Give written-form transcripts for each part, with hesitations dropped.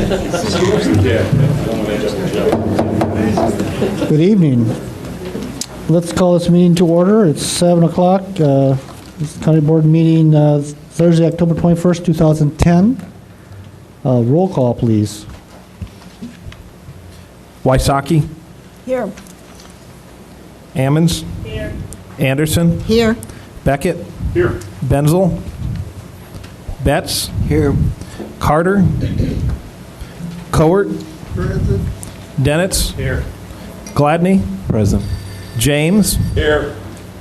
Good evening. Let's call this meeting to order. It's 7 o'clock. This is County Board meeting Thursday, October 21st, 2010. Roll call, please. Wysocki. Here. Ammons. Here. Anderson. Here. Beckett. Here. Benzel. Betts. Here. Carter. Cowart. Present. Denitz. Here. Gladney. Present. James. Here.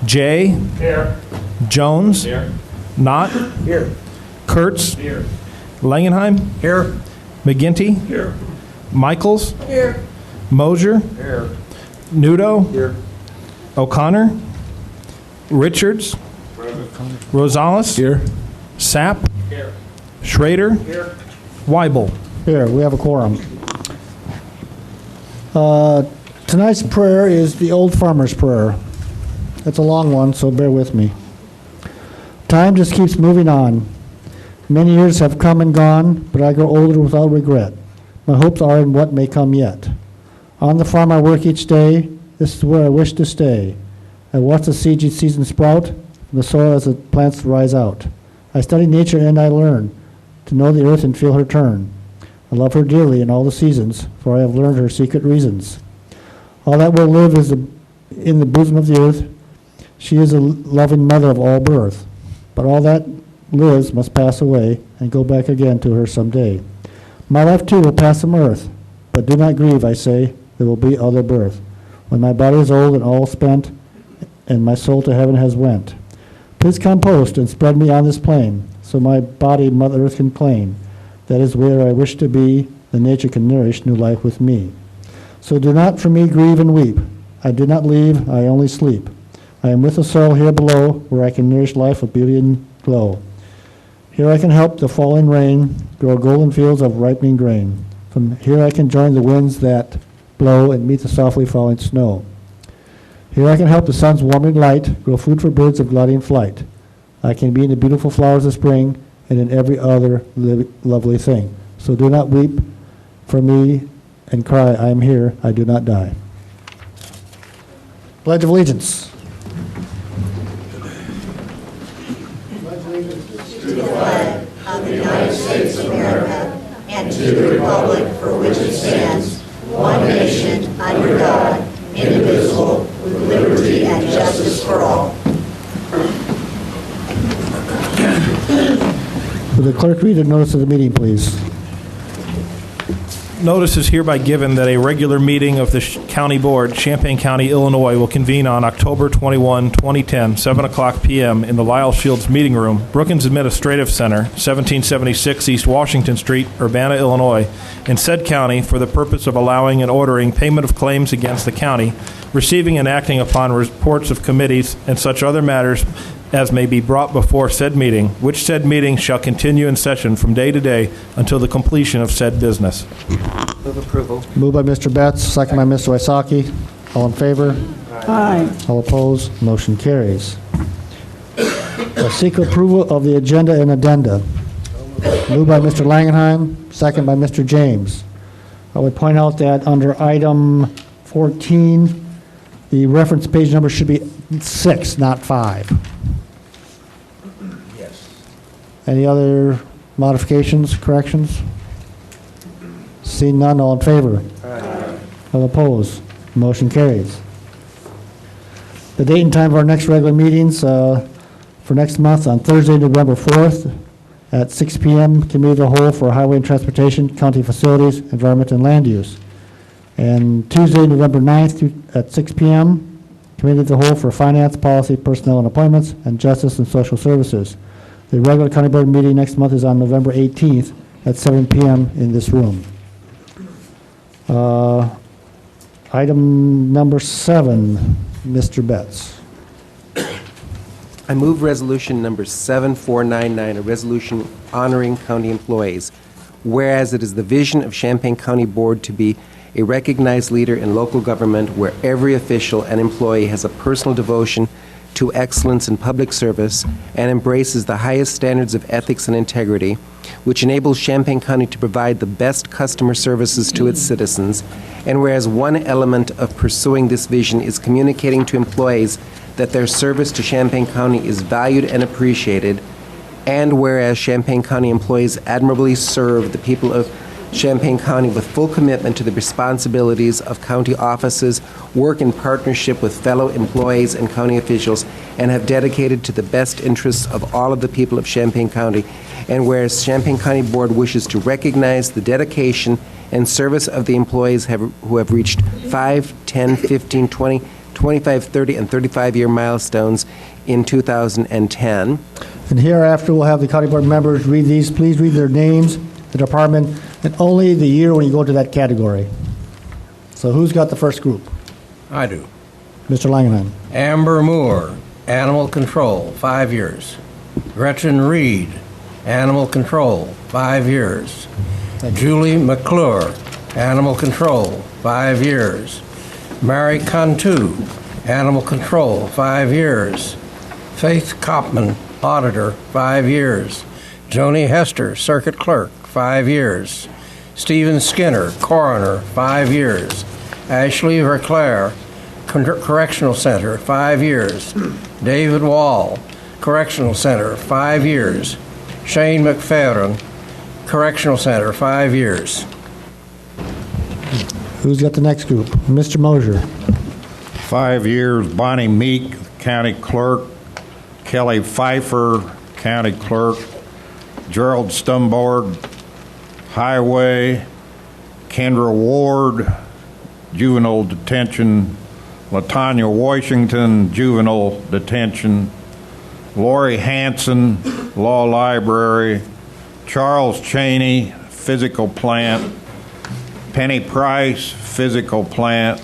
Jay. Here. Jones. Here. Knott. Here. Kurtz. Here. Langenheim. Here. McGinty. Here. Michaels. Here. Mosier. Here. Nudo. Here. O'Connor. Richards. Rosales. Here. Sapp. Here. Schrader. Here. Weibel. Here, we have a quorum. Tonight's prayer is the Old Farmer's Prayer. It's a long one, so bear with me. Time just keeps moving on. Many years have come and gone, but I grow older without regret. My hopes are in what may come yet. On the farm I work each day. This is where I wish to stay. I watch the seed each season sprout, from the soil as the plants rise out. I study nature and I learn to know the earth and feel her turn. I love her dearly in all the seasons, for I have learned her secret reasons. All that will live is in the bosom of the earth. She is a loving mother of all birth. But all that lives must pass away and go back again to her someday. My life too will pass from earth, but do not grieve, I say, there will be other birth. When my body is old and all spent, and my soul to heaven has went, please compost and spread me on this plain, so my body Mother Earth can claim. That is where I wish to be, the nature can nourish new life with me. So do not for me grieve and weep. I did not leave, I only sleep. I am with the soil here below, where I can nourish life with beauty and glow. Here I can help the falling rain grow golden fields of ripening grain. From here I can join the winds that blow and meet the softly falling snow. Here I can help the sun's warming light grow food for birds of gliding flight. I can be in the beautiful flowers of spring and in every other lovely thing. So do not weep for me and cry, I am here, I do not die. Pledge of Allegiance. To the flag of the United States of America and to the republic for which it stands, one nation, under God, indivisible, with liberty and justice for all. Will the clerk read the notice of the meeting, please? Notice is hereby given that a regular meeting of the County Board, Champaign County, Illinois, will convene on October 21, 2010, 7 o'clock p.m. in the Lyle Shields Meeting Room, Brookins Administrative Center, 1776 East Washington Street, Urbana, Illinois, in said county for the purpose of allowing and ordering payment of claims against the county, receiving and acting upon reports of committees and such other matters as may be brought before said meeting, which said meeting shall continue in session from day to day until the completion of said business. Move approval. Moved by Mr. Betts, second by Mr. Wysocki. All in favor? Aye. All opposed? Motion carries. Seek approval of the agenda and addenda. Moved by Mr. Langenheim, second by Mr. James. I would point out that under item 14, the reference page number should be 6, not 5. Yes. Any other modifications, corrections? Seeing none, all in favor? Aye. All opposed? Motion carries. The date and time of our next regular meetings for next month on Thursday, November 4th at 6 p.m. Committee of the Whole for Highway and Transportation, County Facilities, Environment, and Land Use. And Tuesday, November 9th at 6 p.m., Committee of the Whole for Finance, Policy, Personnel, and Appointments, and Justice and Social Services. The regular County Board meeting next month is on November 18th at 7 p.m. in this room. Item number 7, Mr. Betts. I move resolution number 7499, a resolution honoring county employees. Whereas it is the vision of Champaign County Board to be a recognized leader in local government where every official and employee has a personal devotion to excellence in public service and embraces the highest standards of ethics and integrity, which enables Champaign County to provide the best customer services to its citizens, and whereas one element of pursuing this vision is communicating to employees that their service to Champaign County is valued and appreciated, and whereas Champaign County employees admirably serve the people of Champaign County with full commitment to the responsibilities of county offices, work in partnership with fellow employees and county officials, and have dedicated to the best interests of all of the people of Champaign County. And whereas Champaign County Board wishes to recognize the dedication and service of the employees who have reached 5, 10, 15, 20, 25, 30, and 35-year milestones in 2010. And hereafter, we'll have the county board members read these. Please read their names, the department, and only the year when you go to that category. So who's got the first group? I do. Mr. Langenheim. Amber Moore, Animal Control, 5 years. Gretchen Reed, Animal Control, 5 years. Julie McClure, Animal Control, 5 years. Mary Cantu, Animal Control, 5 years. Faith Kopman, Auditor, 5 years. Joni Hester, Circuit Clerk, 5 years. Stephen Skinner, Coroner, 5 years. Ashley Verclair, Correctional Center, 5 years. David Wall, Correctional Center, 5 years. Shane McFadden, Correctional Center, 5 years. Who's got the next group? Mr. Mosier. 5 years, Bonnie Meek, County Clerk. Kelly Pfeiffer, County Clerk. Gerald Stumborg, Highway. Kendra Ward, Juvenile Detention. Latanya Washington, Juvenile Detention. Lori Hanson, Law Library. Charles Cheney, Physical Plant. Penny Price, Physical Plant.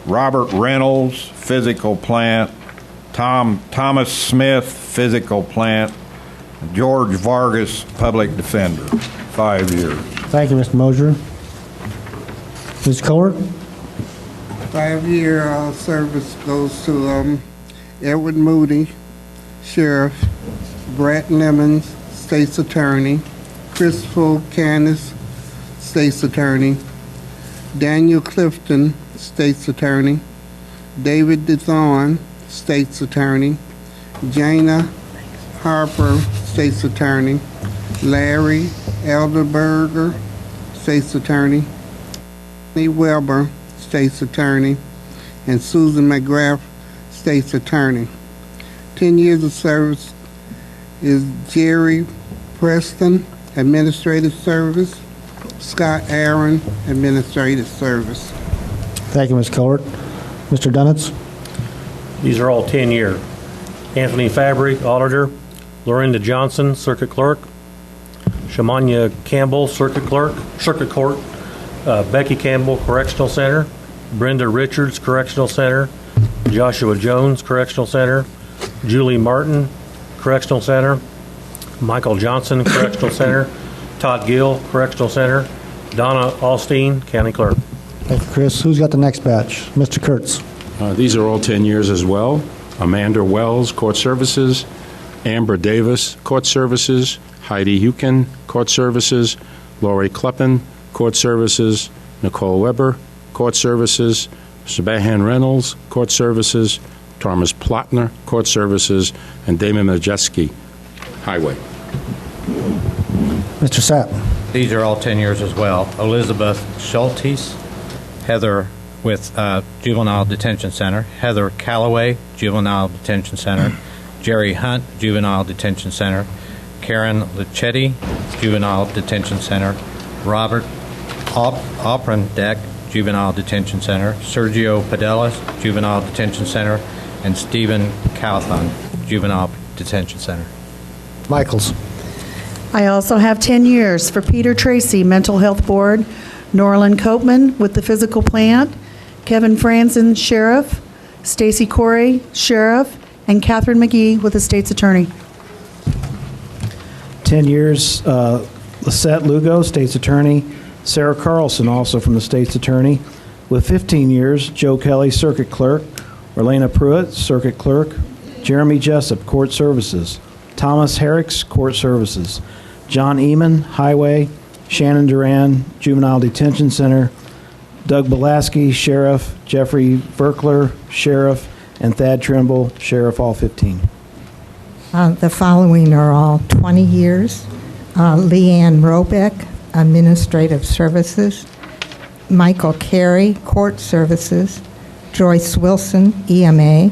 Robert Reynolds, Physical Plant. Thomas Smith, Physical Plant. George Vargas, Public Defender, 5 years. Thank you, Mr. Mosier. Ms. Kohler? 5-year service goes to Edward Moody, Sheriff, Brett Lemons, State's Attorney, Christopher Canis, State's Attorney, Daniel Clifton, State's Attorney, David DeThorne, State's Attorney, Jana Harper, State's Attorney, Larry Elderberger, State's Attorney, Lee Weber, State's Attorney, and Susan McGrath, State's Attorney. 10 years of service is Jerry Preston, Administrative Service, Scott Aaron, Administrative Service. Thank you, Ms. Kohler. Mr. Dunitz? These are all 10-year. Anthony Fabry, Auditor. Lorinda Johnson, Circuit Clerk. Shamanya Campbell, Circuit Court. Becky Campbell, Correctional Center. Brenda Richards, Correctional Center. Joshua Jones, Correctional Center. Julie Martin, Correctional Center. Michael Johnson, Correctional Center. Todd Gill, Correctional Center. Donna Alstein, County Clerk. Thank you, Chris. Who's got the next batch? Mr. Kurtz. These are all 10 years as well. Amanda Wells, Court Services. Amber Davis, Court Services. Heidi Hukin, Court Services. Lori Kleppen, Court Services. Nicole Weber, Court Services. Sebastian Reynolds, Court Services. Thomas Plotner, Court Services. And Damon Majeski, Highway. Mr. Sapp. These are all 10 years as well. Elizabeth Schultes, Heather with Juvenile Detention Center. Heather Calloway, Juvenile Detention Center. Jerry Hunt, Juvenile Detention Center. Karen Lichetti, Juvenile Detention Center. Robert Oprendeck, Juvenile Detention Center. Sergio Padelas, Juvenile Detention Center. And Stephen Cawthon, Juvenile Detention Center. Michaels. I also have 10 years for Peter Tracy, Mental Health Board, Norlin Copeman with the Physical Plant, Kevin Franzen, Sheriff, Stacy Corey, Sheriff, and Catherine McGee with the State's Attorney. 10 years, Lisette Lugo, State's Attorney. Sarah Carlson, also from the State's Attorney. With 15 years, Joe Kelly, Circuit Clerk. Orlena Pruitt, Circuit Clerk. Jeremy Jessup, Court Services. Thomas Herricks, Court Services. John Eman, Highway. Shannon Duran, Juvenile Detention Center. Doug Belaski, Sheriff. Jeffrey Verkler, Sheriff. And Thad Trimble, Sheriff, all 15. The following are all 20 years. Leanne Robeck, Administrative Services. Michael Carey, Court Services. Joyce Wilson, EMA.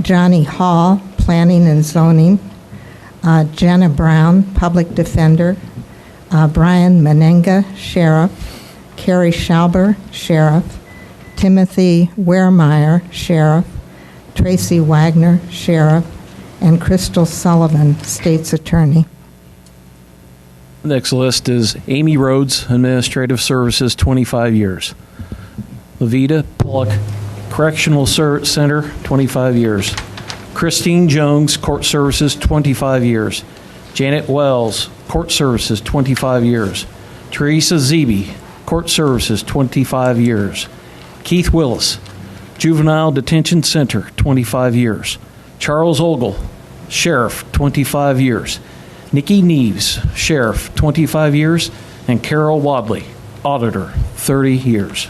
Johnny Hall, Planning and Zoning. Jenna Brown, Public Defender. Brian Menenga, Sheriff. Carrie Schauber, Sheriff. Timothy Wehrmeyer, Sheriff. Tracy Wagner, Sheriff. And Crystal Sullivan, State's Attorney. Next list is Amy Rhodes, Administrative Services, 25 years. Levita Pollock, Correctional Center, 25 years. Christine Jones, Court Services, 25 years. Janet Wells, Court Services, 25 years. Teresa Zeeby, Court Services, 25 years. Keith Willis, Juvenile Detention Center, 25 years. Charles Ogle, Sheriff, 25 years. Nikki Neves, Sheriff, 25 years. And Carol Wadley, Auditor, 30 years.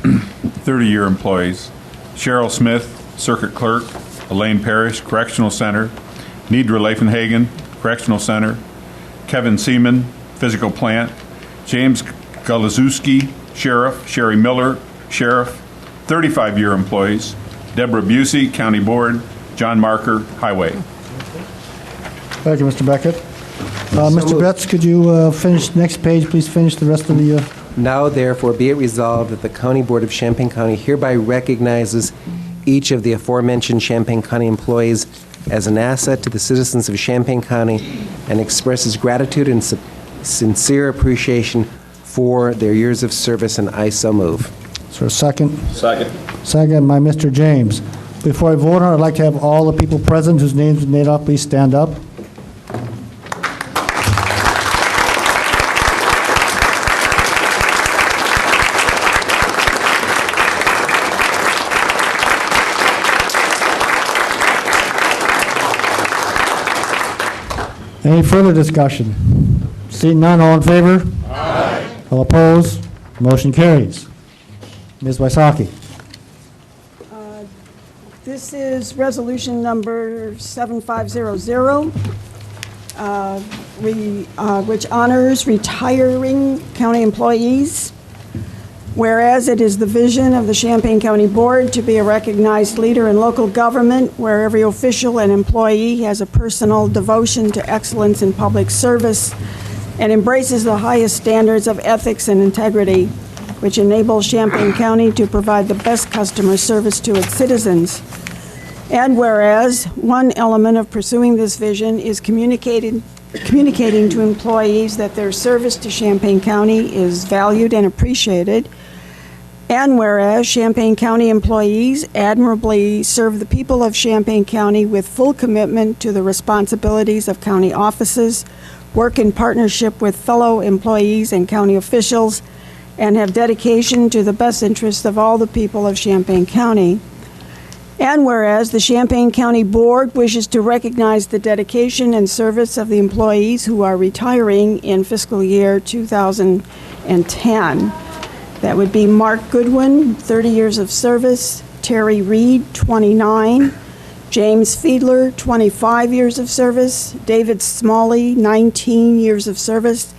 30-year employees. Cheryl Smith, Circuit Clerk. Elaine Parrish, Correctional Center. Nidra Leifenhagen, Correctional Center. Kevin Seaman, Physical Plant. James Galazewski, Sheriff. Sherry Miller, Sheriff. 35-year employees. Deborah Busey, County Board. John Marker, Highway. Thank you, Mr. Beckett. Mr. Betts, could you finish next page, please finish the rest of the... Now, therefore, be it resolved that the County Board of Champaign County hereby recognizes each of the aforementioned Champaign County employees as an asset to the citizens of Champaign County and expresses gratitude and sincere appreciation for their years of service, and I so move. Is there a second? Second. Second by Mr. James. Before I vote on it, I'd like to have all the people present whose names are made up, please stand up. Any further discussion? Seeing none, all in favor? Aye. All opposed? Motion carries. Ms. Wysocki. This is resolution number 7500, which honors retiring county employees. Whereas it is the vision of the Champaign County Board to be a recognized leader in local government where every official and employee has a personal devotion to excellence in public service and embraces the highest standards of ethics and integrity, which enables Champaign County to provide the best customer service to its citizens. And whereas one element of pursuing this vision is communicating to employees that their service to Champaign County is valued and appreciated. And whereas Champaign County employees admirably serve the people of Champaign County with full commitment to the responsibilities of county offices, work in partnership with fellow employees and county officials, and have dedication to the best interests of all the people of Champaign County. And whereas the Champaign County Board wishes to recognize the dedication and service of the employees who are retiring in fiscal year 2010. That would be Mark Goodwin, 30 years of service, Terry Reed, 29, James Fiedler, 25 years of service, David Smalley, 19 years of service,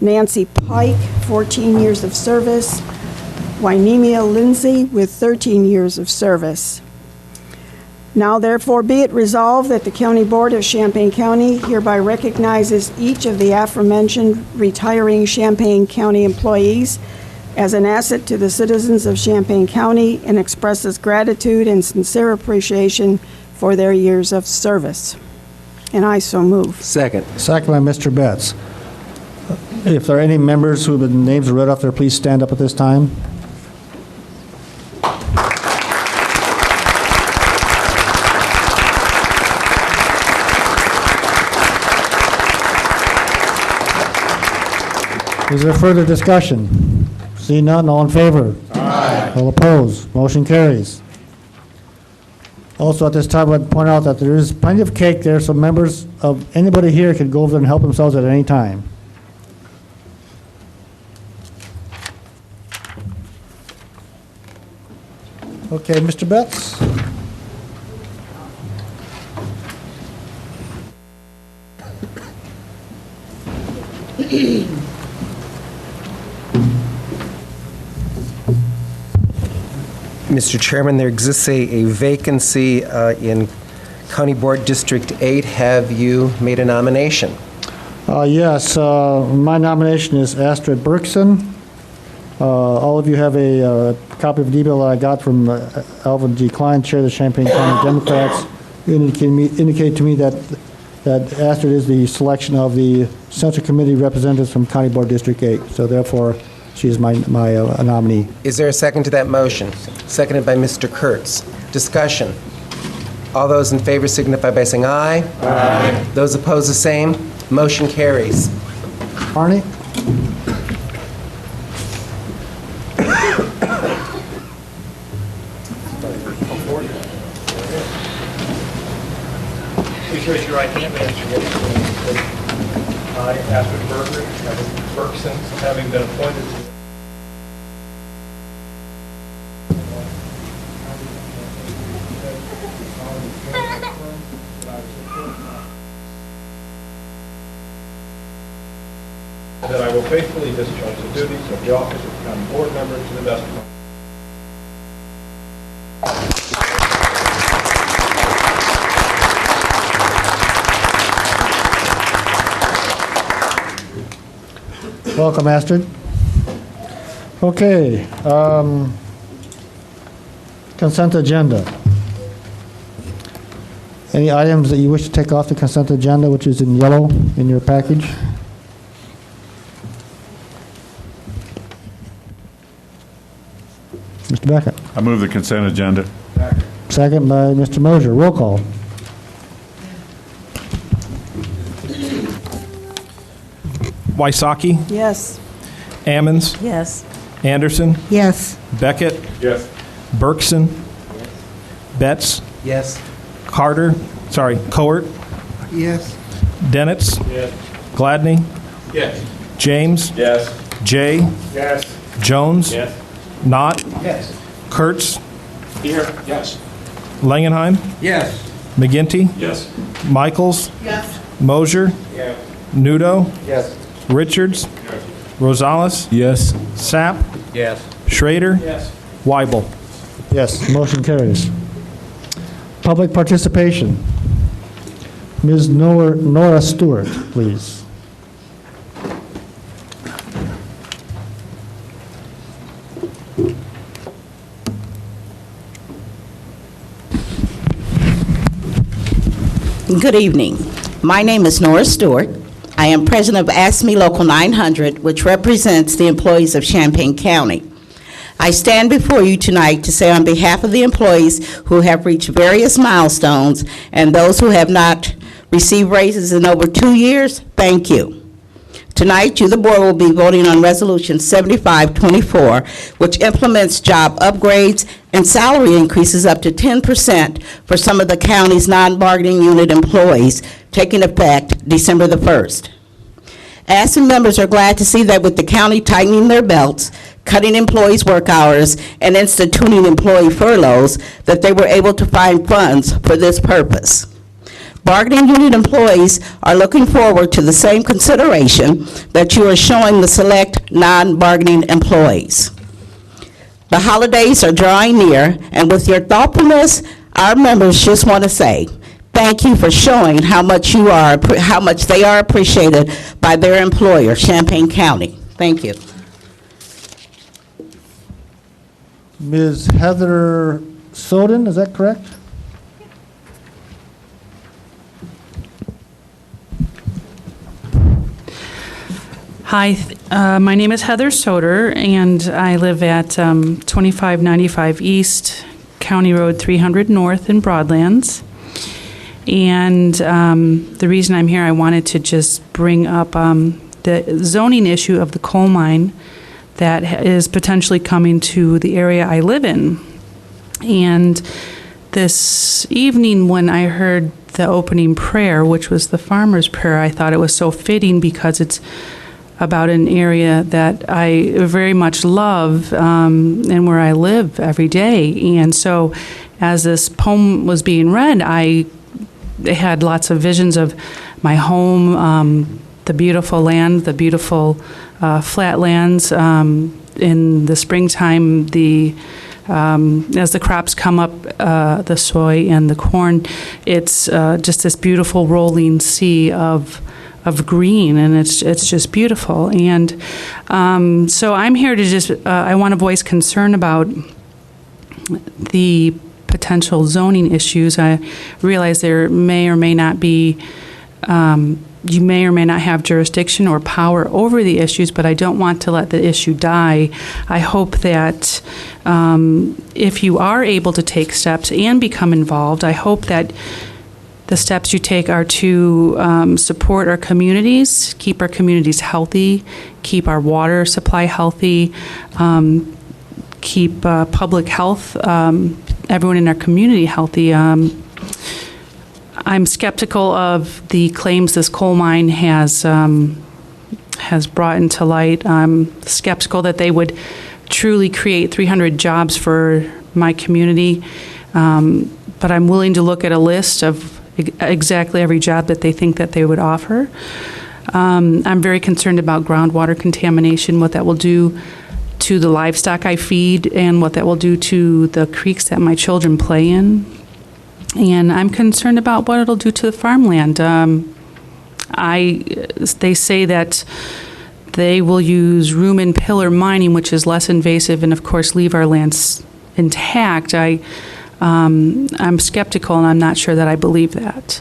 Nancy Pike, 14 years of service, Wynemia Lindsay with 13 years of service. Now therefore be it resolved that the County Board of Champaign County hereby recognizes each of the aforementioned retiring Champaign County employees as an asset to the citizens of Champaign County and expresses gratitude and sincere appreciation for their years of service. And I so move. Second. Second by Mr. Betts. If there are any members whose names are read off there, please stand up at this time. Is there further discussion? See none, all in favor? Aye. All opposed? Motion carries. Also, at this time, I'd point out that there is plenty of cake there, so members of anybody here can go over there and help themselves at any time. Okay, Mr. Betts? Mr. Chairman, there exists a vacancy in County Board District 8. Have you made a nomination? Yes, my nomination is Astrid Berkson. All of you have a copy of the email that I got from Alvin G. Klein, Chair of the Champaign County Democrats, indicate to me that Astrid is the selection of the Central Committee representatives from County Board District 8. So therefore, she is my nominee. Is there a second to that motion? Seconded by Mr. Kurtz. Discussion. All those in favor signify by saying aye. Aye. Those opposed, the same. Motion carries. Arnie? Please raise your right hand and answer yes. I, Astrid Berkson, having been appointed to that I will faithfully discharge the duties of the office of county board member to the best of my Welcome, Astrid. Okay, consent agenda. Any items that you wish to take off the consent agenda, which is in yellow in your package? Mr. Beckett. I move the consent agenda. Second by Mr. Mosier. Roll call. Wysocki, Yes. Ammons, Yes. Anderson, Yes. Beckett, Yes. Berkson, Betts, Yes. Coert, Yes. Denitz, Yes. Gladney, Yes. James, Yes. Jay, Yes. Jones, Yes. Knott, Yes. Kurtz, Here. Yes. Langenheim, Yes. McGinty, Yes. Michaels, Yes. Mosier, Yes. Nudo, Yes. Richards, Rosales, Yes. Sapp, Yes. Schrader, Yes. Weibel. Yes, motion carries. Public participation. Ms. Nora Stewart, please. Good evening. My name is Nora Stewart. I am president of ASME Local 900, which represents the employees of Champaign County. I stand before you tonight to say on behalf of the employees who have reached various milestones and those who have not received raises in over 2 years, thank you. Tonight, you, the board, will be voting on Resolution 7524, which implements job upgrades and salary increases up to 10% for some of the county's non-bargaining unit employees, taking effect December the 1st. ASME members are glad to see that with the county tightening their belts, cutting employees' work hours, and instituting employee furloughs, that they were able to find funds for this purpose. Bargaining unit employees are looking forward to the same consideration that you are showing the select non-bargaining employees. The holidays are drawing near, and with your thoughtfulness, our members just want to say thank you for showing how much they are appreciated by their employer, Champaign County. Thank you. Ms. Heather Soden, is that correct? Hi, my name is Heather Soder, and I live at 2595 East, County Road 300 North in Broadlands. And the reason I'm here, I wanted to just bring up the zoning issue of the coal mine that is potentially coming to the area I live in. And this evening when I heard the opening prayer, which was the farmer's prayer, I thought it was so fitting because it's about an area that I very much love and where I live every day. And so as this poem was being read, I had lots of visions of my home, the beautiful land, the beautiful flatlands. In the springtime, as the crops come up, the soy and the corn, it's just this beautiful rolling sea of green, and it's just beautiful. And so I'm here to just I want to voice concern about the potential zoning issues. I realize there may or may not be. You may or may not have jurisdiction or power over the issues, but I don't want to let the issue die. I hope that if you are able to take steps and become involved, I hope that the steps you take are to support our communities, keep our communities healthy, keep our water supply healthy, keep public health, everyone in our community healthy. I'm skeptical of the claims this coal mine has brought into light. I'm skeptical that they would truly create 300 jobs for my community, but I'm willing to look at a list of exactly every job that they think that they would offer. I'm very concerned about groundwater contamination, what that will do to the livestock I feed, and what that will do to the creeks that my children play in. And I'm concerned about what it'll do to the farmland. They say that they will use room and pillar mining, which is less invasive and, of course, leave our lands intact. I'm skeptical, and I'm not sure that I believe that.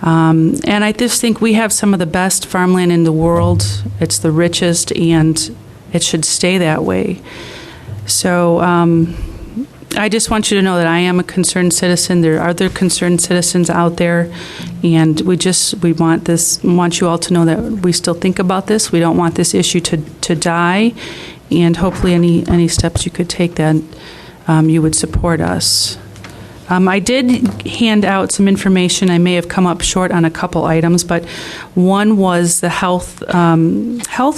And I just think we have some of the best farmland in the world. It's the richest, and it should stay that way. So I just want you to know that I am a concerned citizen. There are other concerned citizens out there, and we want you all to know that we still think about this. We don't want this issue to die, and hopefully any steps you could take that you would support us. I did hand out some information. I may have come up short on a couple items, but one was the health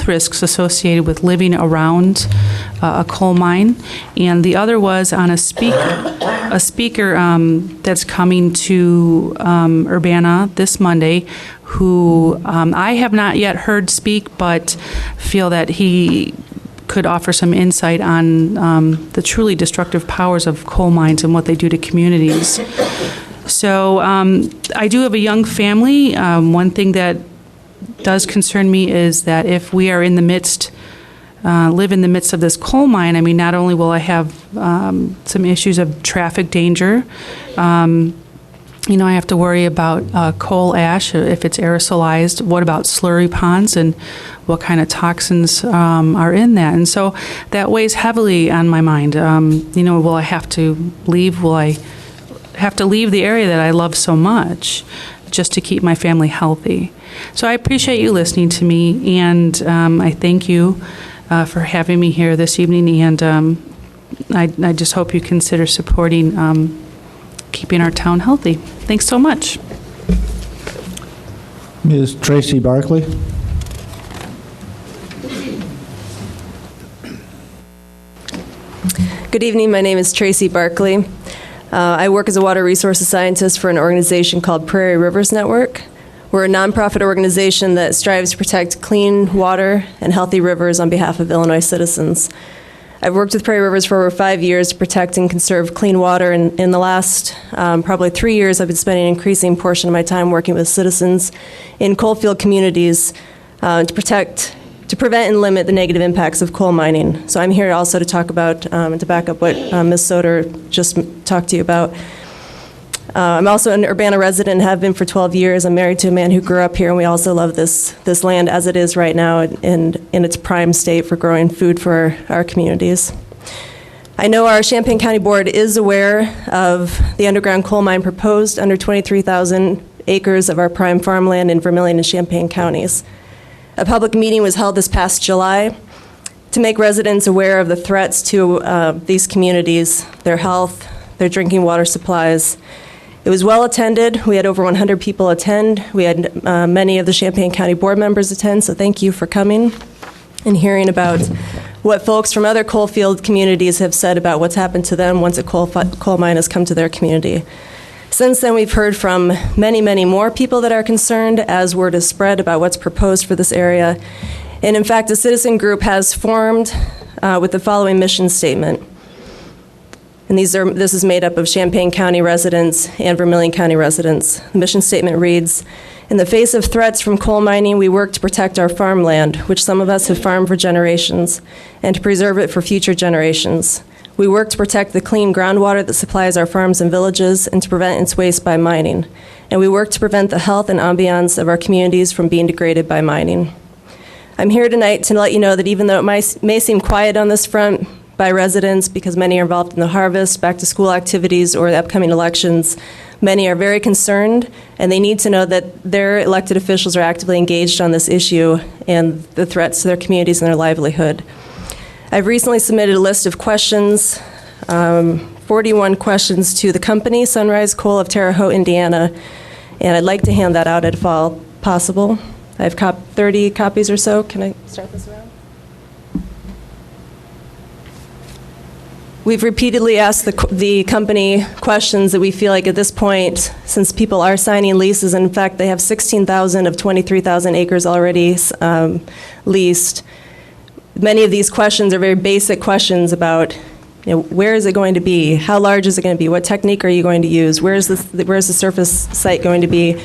risks associated with living around a coal mine, and the other was on a speaker that's coming to Urbana this Monday, who I have not yet heard speak, but feel that he could offer some insight on the truly destructive powers of coal mines and what they do to communities. So I do have a young family. One thing that does concern me is that if we are live in the midst of this coal mine, I mean, not only will I have some issues of traffic danger, I have to worry about coal ash, if it's aerosolized. What about slurry ponds, and what kind of toxins are in that? And so that weighs heavily on my mind. Will I have to leave? Will I have to leave the area that I love so much just to keep my family healthy? So I appreciate you listening to me, and I thank you for having me here this evening, and I just hope you consider supporting keeping our town healthy. Thanks so much. Ms. Tracy Barkley. Good evening. My name is Tracy Barkley. I work as a water resources scientist for an organization called Prairie Rivers Network. We're a nonprofit organization that strives to protect clean water and healthy rivers on behalf of Illinois citizens. I've worked with Prairie Rivers for over 5 years to protect and conserve clean water. And in the last probably 3 years, I've been spending an increasing portion of my time working with citizens in coalfield communities to prevent and limit the negative impacts of coal mining. So I'm here also to talk about and to back up what Ms. Soder just talked to you about. I'm also an Urbana resident and have been for 12 years. I'm married to a man who grew up here, and we also love this land as it is right now and in its prime state for growing food for our communities. I know our Champaign County Board is aware of the underground coal mine proposed under 23,000 acres of our prime farmland in Vermilion and Champaign counties. A public meeting was held this past July to make residents aware of the threats to these communities, their health, their drinking water supplies. It was well attended. We had over 100 people attend. We had many of the Champaign County board members attend, so thank you for coming and hearing about what folks from other coal field communities have said about what's happened to them once a coal mine has come to their community. Since then, we've heard from many, many more people that are concerned as word is spread about what's proposed for this area. And in fact, a citizen group has formed with the following mission statement. And this is made up of Champaign County residents and Vermilion County residents. The mission statement reads, "In the face of threats from coal mining, we work to protect our farmland, which some of us have farmed for generations, and to preserve it for future generations. We work to protect the clean groundwater that supplies our farms and villages and to prevent its waste by mining. And we work to prevent the health and ambiance of our communities from being degraded by mining." I'm here tonight to let you know that even though it may seem quiet on this front by residents, because many are involved in the harvest, back-to-school activities, or the upcoming elections, many are very concerned, and they need to know that their elected officials are actively engaged on this issue and the threats to their communities and their livelihood. I've recently submitted a list of questions, 41 questions to the company, Sunrise Coal of Terre Haute, Indiana, and I'd like to hand that out if all possible. I have 30 copies or so. Can I start this around? We've repeatedly asked the company questions that we feel like at this point, since people are signing leases, and in fact they have 16,000 of 23,000 acres already leased, many of these questions are very basic questions about, where is it going to be? How large is it going to be? What technique are you going to use? Where's the surface site going to be?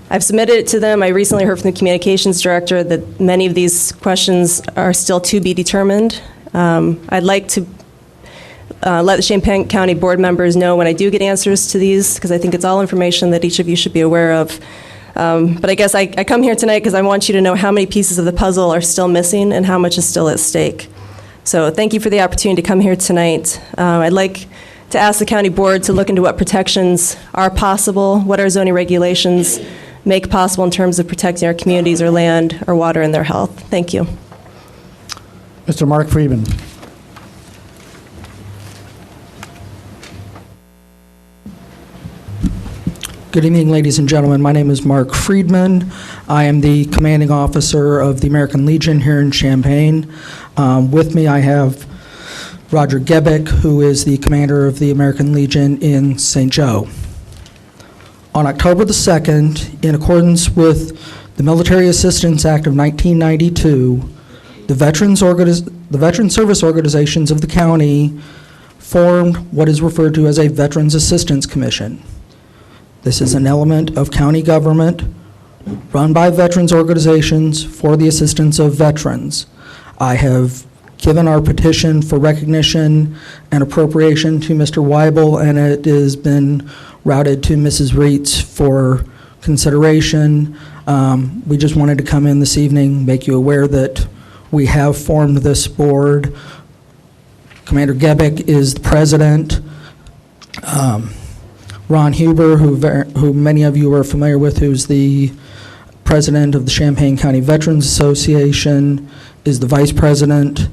I've submitted it to them. I recently heard from the communications director that many of these questions are still to be determined. I'd like to let the Champaign County board members know when I do get answers to these, because I think it's all information that each of you should be aware of. But I guess I come here tonight because I want you to know how many pieces of the puzzle are still missing and how much is still at stake. So thank you for the opportunity to come here tonight. I'd like to ask the county board to look into what protections are possible, what our zoning regulations make possible in terms of protecting our communities, our land, our water, and their health. Thank you. Mr. Mark Friedman. Good evening, ladies and gentlemen. My name is Mark Friedman. I am the commanding officer of the American Legion here in Champaign. With me, I have Roger Gebeck, who is the commander of the American Legion in St. Joe. On October the 2nd, in accordance with the Military Assistance Act of 1992, the Veteran Service Organizations of the county formed what is referred to as a Veterans Assistance Commission. This is an element of county government run by veterans organizations for the assistance of veterans. I have given our petition for recognition and appropriation to Mr. Weibel, and it has been routed to Mrs. Reitz for consideration. We just wanted to come in this evening, make you aware that we have formed this board. Commander Gebeck is the president. Ron Huber, who many of you are familiar with, who's the president of the Champaign County Veterans Association, is the vice president,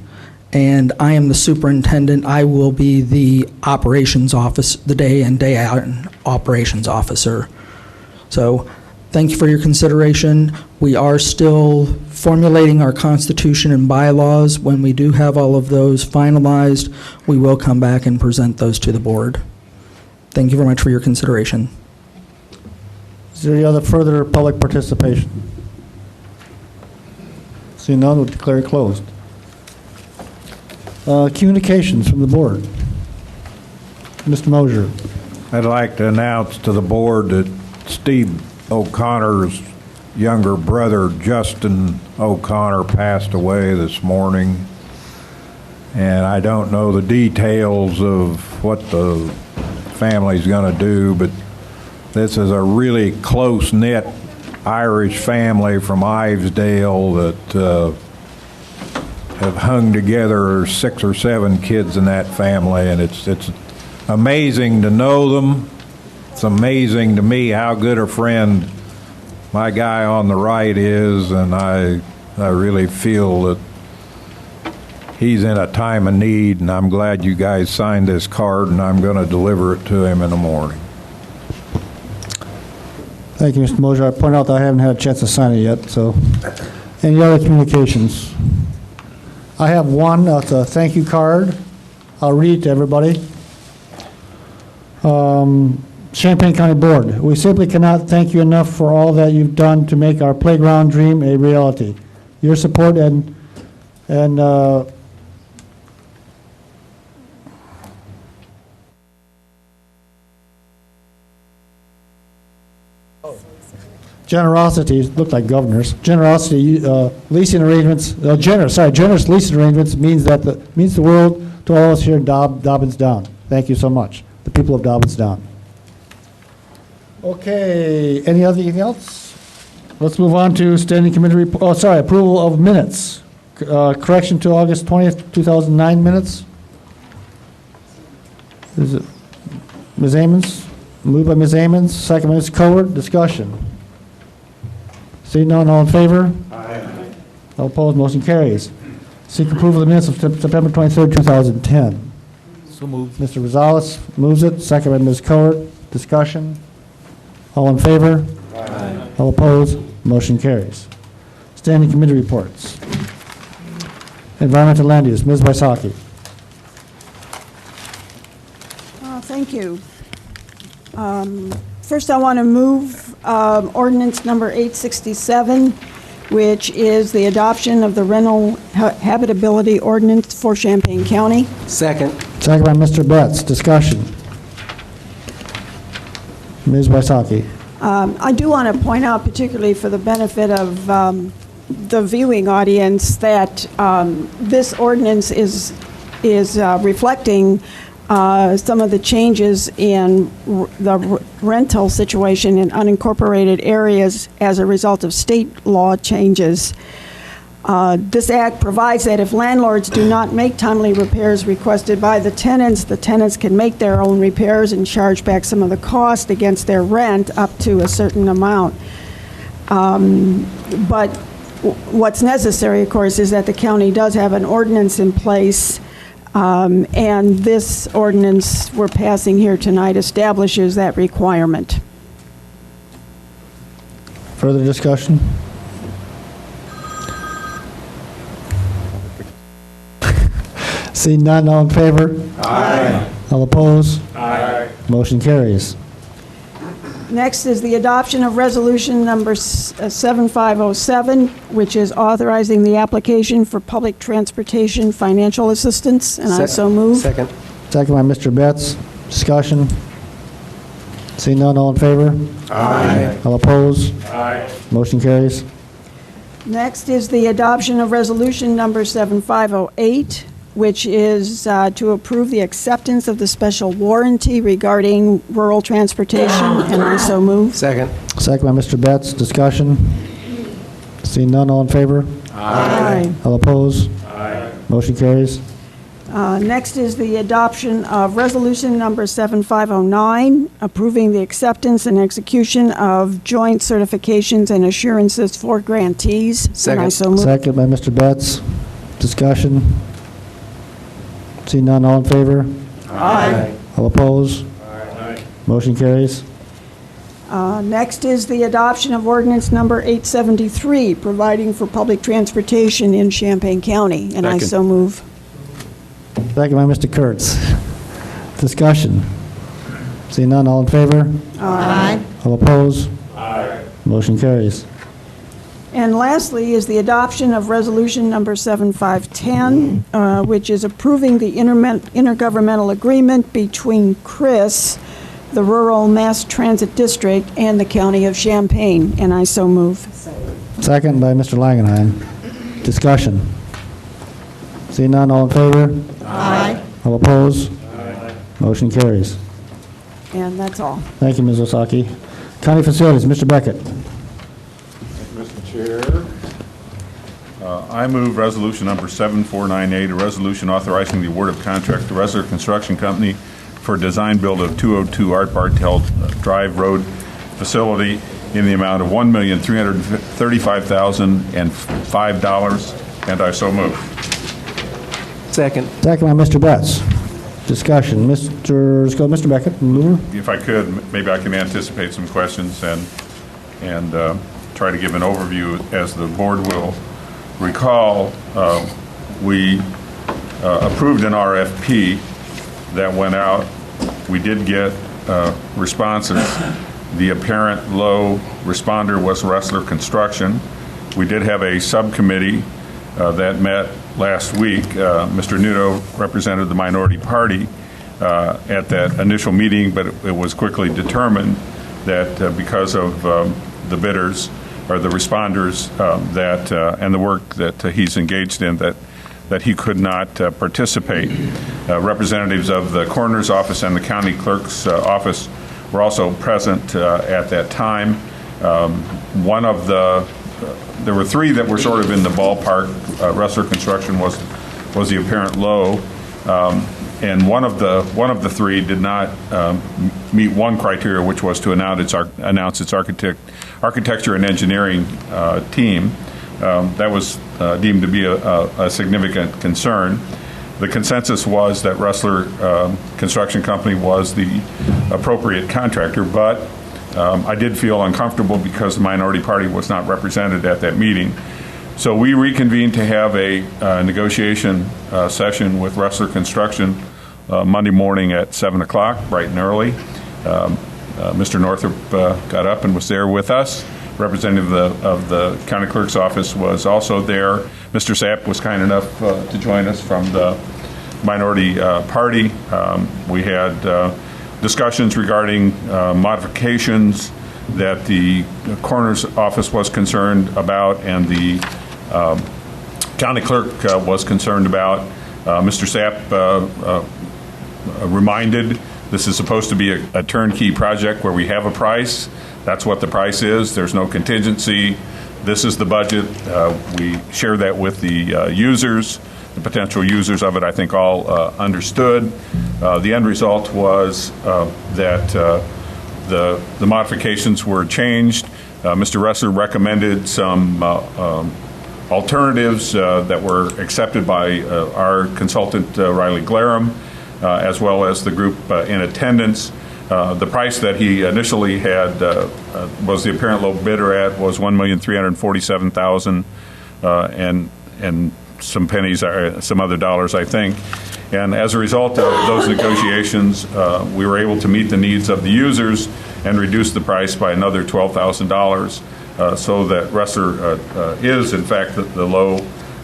and I am the superintendent. I will be the operations office, the day in, day out operations officer. So thank you for your consideration. We are still formulating our constitution and bylaws. When we do have all of those finalized, we will come back and present those to the board. Thank you very much for your consideration. Is there any other further public participation? Seeing none, we'll declare it closed. Communications from the board. Mr. Mosier. I'd like to announce to the board that Steve O'Connor's younger brother, Justin O'Connor, passed away this morning. And I don't know the details of what the family's going to do, but this is a really close-knit Irish family from Ivesdale that have hung together 6 or 7 kids in that family, and it's amazing to know them. It's amazing to me how good a friend my guy on the right is, and I really feel that he's in a time of need, and I'm glad you guys signed this card, and I'm going to deliver it to him in the morning. Thank you, Mr. Mosier. I point out that I haven't had a chance to sign it yet, so. Any other communications? I have one. It's a thank you card. I'll read it to everybody. Champaign County Board, we simply cannot thank you enough for all that you've done to make our playground dream a reality. Your support and generosity, look like governors, generosity, leasing arrangements, generous leasing arrangements means the world to all of us here in Dobbins Down. Thank you so much, the people of Dobbins Down. Okay, anything else? Let's move on to standing committee report. Approval of minutes. Correction to August 20th, 2009 minutes. Is it Ms. Amons? Moved by Ms. Amons, second by Ms. Cowart. Discussion. Seeing none, all in favor? Aye. All opposed, motion carries. Seek approval of the minutes of September 23rd, 2010. So moved. Mr. Rosales moves it, second by Ms. Cowart. Discussion. All in favor? Aye. All opposed, motion carries. Standing committee reports. Environmental Land Use, Ms. Wysocki. Thank you. First, I want to move ordinance number 867, which is the adoption of the rental habitability ordinance for Champaign County. Second. Second by Mr. Betts. Discussion. Ms. Wysocki. I do want to point out, particularly for the benefit of the viewing audience, that this ordinance is reflecting some of the changes in the rental situation in unincorporated areas as a result of state law changes. This act provides that if landlords do not make timely repairs requested by the tenants can make their own repairs and charge back some of the cost against their rent up to a certain amount. But what's necessary, of course, is that the county does have an ordinance in place, and this ordinance we're passing here tonight establishes that requirement. Further discussion? Seeing none, all in favor? Aye. All opposed? Aye. Motion carries. Next is the adoption of resolution number 7507, which is authorizing the application for public transportation financial assistance, and I so move. Second. Second by Mr. Betts. Discussion. Seeing none, all in favor? Aye. All opposed? Aye. Motion carries. Next is the adoption of resolution number 7508, which is to approve the acceptance of the special warranty regarding rural transportation, and I so move. Second. Second by Mr. Betts. Discussion. Seeing none, all in favor? Aye. All opposed? Aye. Motion carries. Next is the adoption of resolution number 7509, approving the acceptance and execution of joint certifications and assurances for grantees. Second. And I so move. Second by Mr. Betts. Discussion. Seeing none, all in favor? Aye. All opposed? Aye. Motion carries. Next is the adoption of ordinance number 873, providing for public transportation in Champaign County, and I so move. Second by Mr. Kurtz. Discussion. Seeing none, all in favor? Aye. All opposed? Aye. Motion carries. And lastly is the adoption of resolution number 7510, which is approving the intergovernmental agreement between CRIS, the Rural Mass Transit District, and the County of Champaign, and I so move. Second by Mr. Langenheim. Discussion. Seeing none, all in favor? Aye. All opposed? Aye. Motion carries. And that's all. Thank you, Ms. Osaki. County Facilities, Mr. Beckett. Mr. Chair, I move resolution number 7498, a resolution authorizing the award of contract to Ressler Construction Company for design build of 202 Art Bartel Drive Road facility in the amount of $1,335,005, and I so move. Second. Second by Mr. Betts. Discussion. Mr. Beckett, mover. If I could, maybe I can anticipate some questions and try to give an overview. As the board will recall, we approved an RFP that went out. We did get responses. The apparent low responder was Ressler Construction. We did have a subcommittee that met last week. Mr. Nudo represented the minority party at that initial meeting, but it was quickly determined that because of the bidders or the responders and the work that he's engaged in, that he could not participate. Representatives of the coroner's office and the county clerk's office were also present at that time. There were three that were sort of in the ballpark. Ressler Construction was the apparent low, and one of the three did not meet one criteria, which was to announce its architecture and engineering team. That was deemed to be a significant concern. The consensus was that Ressler Construction Company was the appropriate contractor, but I did feel uncomfortable because the minority party was not represented at that meeting. So we reconvened to have a negotiation session with Ressler Construction Monday morning at 7 o'clock, bright and early. Mr. Northrop got up and was there with us. Representative of the county clerk's office was also there. Mr. Sapp was kind enough to join us from the minority party. We had discussions regarding modifications that the coroner's office was concerned about and the county clerk was concerned about. Mr. Sapp reminded this is supposed to be a turnkey project where we have a price. That's what the price is. There's no contingency. This is the budget. We share that with the users. The potential users of it, I think, all understood. The end result was that the modifications were changed. Mr. Ressler recommended some alternatives that were accepted by our consultant, Riley Glarum, as well as the group in attendance. The price that he initially had was the apparent low bidder at was $1,347,000 and some pennies, some other dollars, I think. And as a result of those negotiations, we were able to meet the needs of the users and reduce the price by another $12,000, so that Ressler is, in fact, the low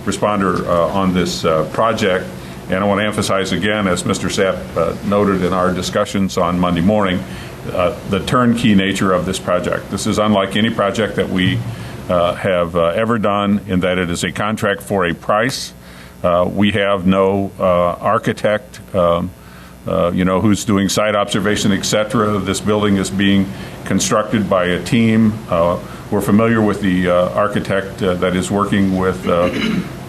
responder on this project. And I want to emphasize again, as Mr. Sapp noted in our discussions on Monday morning, the turnkey nature of this project. This is unlike any project that we have ever done, in that it is a contract for a price. We have no architect, who's doing site observation, etc. This building is being constructed by a team. We're familiar with the architect that is working with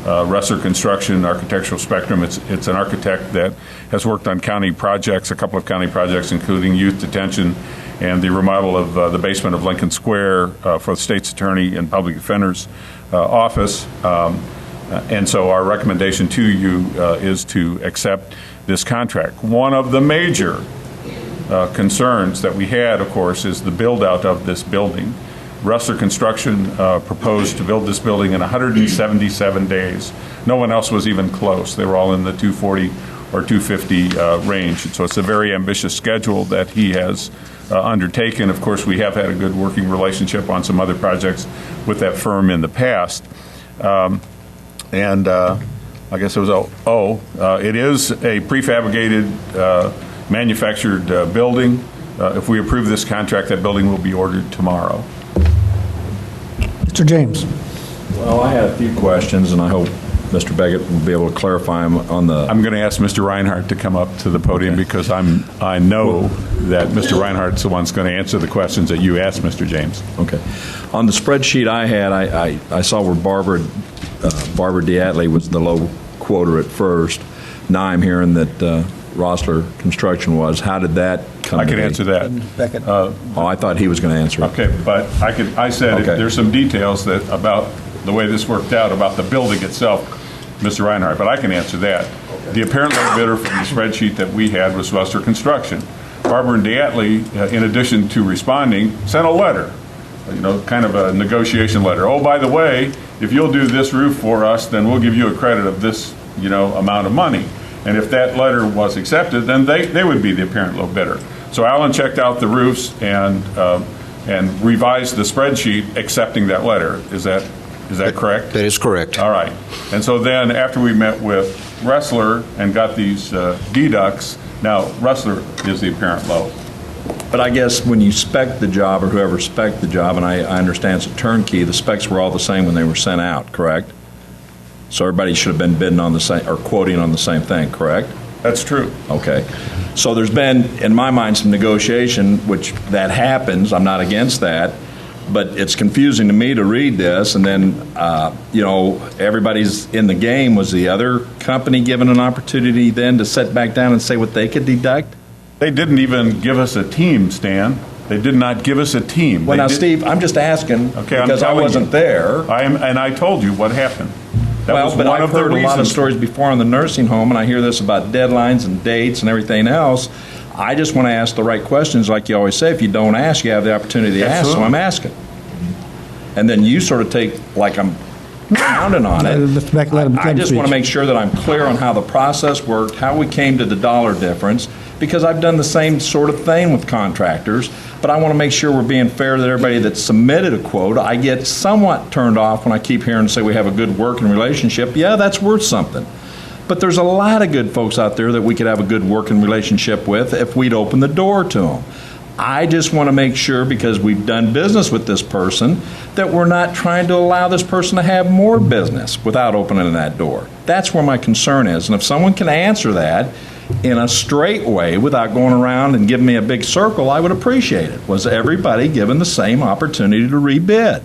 Ressler Construction, Architectural Spectrum. It's an architect that has worked on county projects, a couple of county projects, including youth detention and the remodel of the basement of Lincoln Square for the state's attorney and public defender's office. And so our recommendation to you is to accept this contract. One of the major concerns that we had, of course, is the build-out of this building. Ressler Construction proposed to build this building in 177 days. No one else was even close. They were all in the 240 or 250 range. And so it's a very ambitious schedule that he has undertaken. Of course, we have had a good working relationship on some other projects with that firm in the past. I guess it was, it is a prefabricated, manufactured building. If we approve this contract, that building will be ordered tomorrow. Mr. James. Well, I had a few questions, and I hope Mr. Beckett will be able to clarify them on the... I'm going to ask Mr. Reinhardt to come up to the podium, because I know that Mr. Reinhardt's the one that's going to answer the questions that you asked, Mr. James. Okay. On the spreadsheet I had, I saw where Barbara Diatley was the low quoter at first. Now I'm hearing that Ressler Construction was. How did that come I to can be? answer that. I thought he was going to answer it. Okay, but I said Okay. there's some details about the way this worked out, about the building itself, Mr. Reinhardt, but I can answer that. The apparent low bidder from the spreadsheet that we had was Rustler Construction. Barber and Diatley, in addition to responding, sent a letter, kind of a negotiation letter. Oh, by the way, if you'll do this roof for us, then we'll give you a credit of this, amount of money. And if that letter was accepted, then they would be the apparent low bidder. So Alan checked out the roofs and revised the spreadsheet accepting that letter. Is that correct? That is correct. All right. And so then after we met with Rustler and got these deducts, now Rustler is the apparent low. But I guess when you spec the job, or whoever spec the job, and I understand it's a turnkey, the specs were all the same when they were sent out, correct? So everybody should have been bidding on the same, or quoting on the same thing, correct? That's true. Okay. So there's been, in my mind, some negotiation, which that happens. I'm not against that. But it's confusing to me to read this, and then, everybody's in the game. Was the other company given an opportunity then to sit back down and say what they could deduct? They didn't even give us a team, Stan. They did not give us a team. Well, now, Steve, I'm just asking because I wasn't there. And I told you what happened. But I've heard a lot of stories before on the nursing home, and I hear this about deadlines and dates and everything else. I just want to ask the right questions, like you always say. If you don't ask, you have the opportunity to ask, so I'm asking. And then you sort of take, like I'm pounding on it. I just want to make sure that I'm clear on how the process worked, how we came to the dollar difference, because I've done the same sort of thing with contractors, but I want to make sure we're being fair that everybody that submitted a quote, I get somewhat turned off when I keep hearing say we have a good working relationship. Yeah, that's worth something. But there's a lot of good folks out there that we could have a good working relationship with if we'd open the door to them. I just want to make sure, because we've done business with this person, that we're not trying to allow this person to have more business without opening that door. That's where my concern is. And if someone can answer that in a straight way without going around and giving me a big circle, I would appreciate it. Was everybody given the same opportunity to rebid?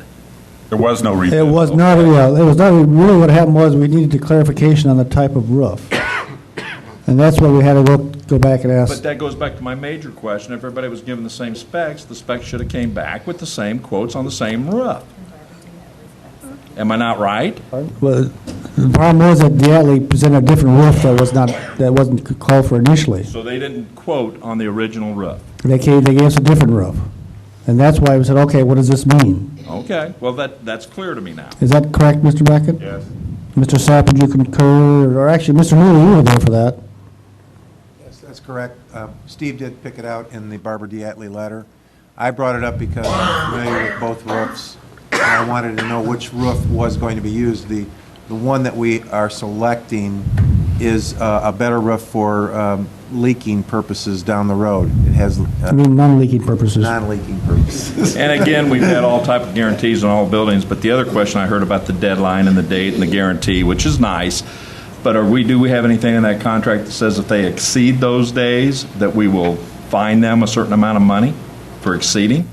There was no rebid. It was not. It was not really. What happened was we needed a clarification on the type of roof, and that's why we had to go back and ask. But that goes back to my major question. If everybody was given the same specs, the specs should have came back with the same quotes on the same roof. Am I not right? Well, the problem was that Diatley presented a different roof that wasn't called for initially. So they didn't quote on the original roof. They gave us a different roof, and that's why we said, okay, what does this mean? Okay, well that's clear to me now. Is that correct, Mr. Beckett? Yes. Mr. Sapp, would you concur? Or actually, Mr. Neely, you were there for that. Yes, that's correct. Steve did pick it out in the Barbara Diatley letter. I brought it up because I'm familiar with both roofs, and I wanted to know which roof was going to be used. The one that we are selecting is a better roof for leaking purposes down the road. It has I mean non-leaking purposes. Non-leaking purposes. And again, we've had all type of guarantees on all buildings, but the other question I heard about the deadline and the date and the guarantee, which is nice, but do we have anything in that contract that says if they exceed those days that we will fine them a certain amount of money for exceeding?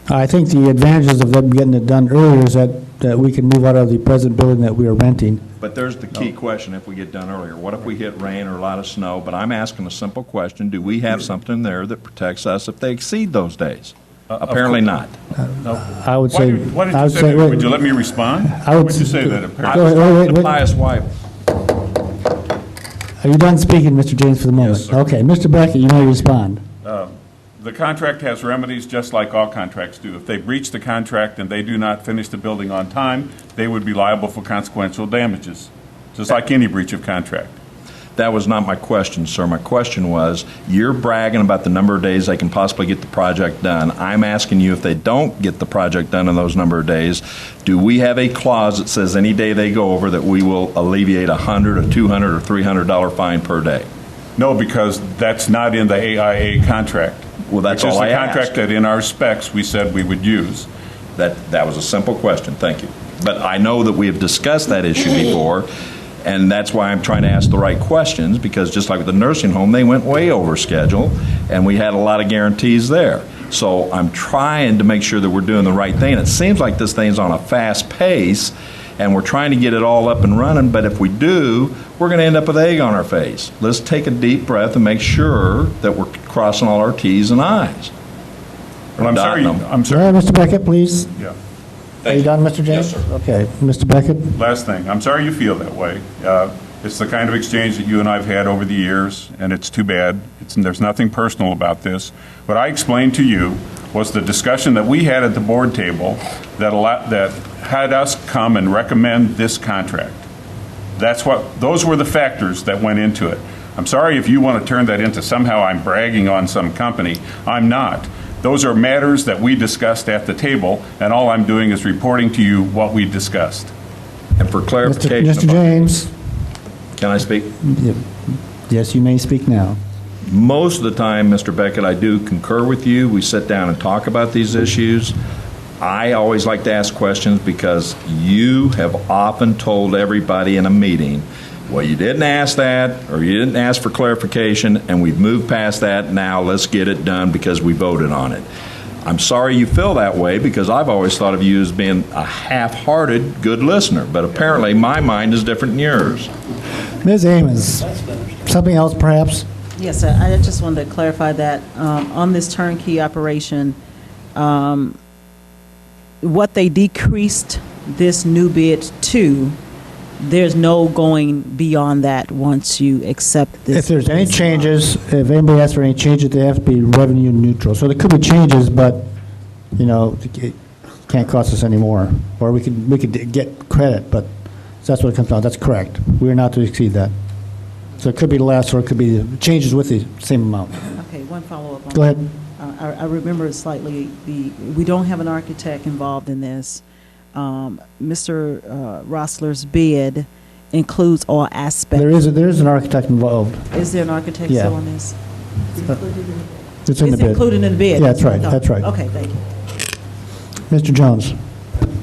I think the advantages of them getting it done earlier is that we can move out of the present building that we are renting. But there's the key question if we get done earlier. What if we hit rain or a lot of snow? But I'm asking a simple question. Do we have something there that protects us if they exceed those days? Apparently not. I would say... Why did you say that? Would you let me respond? I would Why did you say that? Apparently. The pious wife. Are you done speaking, Mr. James, for the moment? Yes, sir. Okay. Mr. Beckett, you may respond. The contract has remedies just like all contracts do. If they breach the contract and they do not finish the building on time, they would be liable for consequential damages, just like any breach of contract. That was not my question, sir. My question was, you're bragging about the number of days they can possibly get the project done. I'm asking you, if they don't get the project done in those number of days, do we have a clause that says any day they go over that we will alleviate a $100, a $200, or $300 fine per day? No, because that's not in the AIA contract. Well, that's all I asked. Which is the contract that in our specs we said we would use. That was a simple question. Thank you. But I know that we have discussed that issue before, and that's why I'm trying to ask the right questions, because just like with the nursing home, they went way over schedule, and we had a lot of guarantees there. So I'm trying to make sure that we're doing the right thing. It seems like this thing's on a fast pace, and we're trying to get it all up and running, but if we do, we're going to end up with egg on our face. Let's take a deep breath and make sure that we're crossing all our T's and I's. Well, I'm sorry. All right, Mr. Beckett, please. Yeah. Are you done, Mr. James? Yes, sir. Okay. Mr. Beckett? Last thing. I'm sorry you feel that way. It's the kind of exchange that you and I have had over the years, and it's too bad. There's nothing personal about this. What I explained to you was the discussion that we had at the board table that had us come and recommend this contract. Those were the factors that went into it. I'm sorry if you want to turn that into somehow I'm bragging on some company. I'm not. Those are matters that we discussed at the table, and all I'm doing is reporting to you what we discussed. And for clarification, Mr. James. Can I speak? Yes, you may speak now. Most of the time, Mr. Beckett, I do concur with you. We sit down and talk about these issues. I always like to ask questions because you have often told everybody in a meeting, well, you didn't ask that, or you didn't ask for clarification, and we've moved past that. Now let's get it done because we voted on it. I'm sorry you feel that way because I've always thought of you as being a half-hearted good listener, but apparently my mind is different than yours. Ms. Amos, something else perhaps? Yes, sir. I just wanted to clarify that on this turnkey operation, what they decreased this new bid to, there's no going beyond that once you accept this. If there's any changes, if anybody asks for any changes, they have to be revenue neutral. So there could be changes, but, it can't cost us any more. Or we could get credit, but that's what it comes down. That's correct. We are not to exceed that. So it could be less, or it could be changes with the same amount. Okay, one follow-up on Go ahead. I remember slightly, we don't have an architect involved in this. Mr. Rossler's bid includes all aspects. There is an architect involved. Is there an architect Yeah. still on this? It's in the It's bid. included in the bid. Yeah, that's right. That's right. Okay, thank you. Mr. Jones.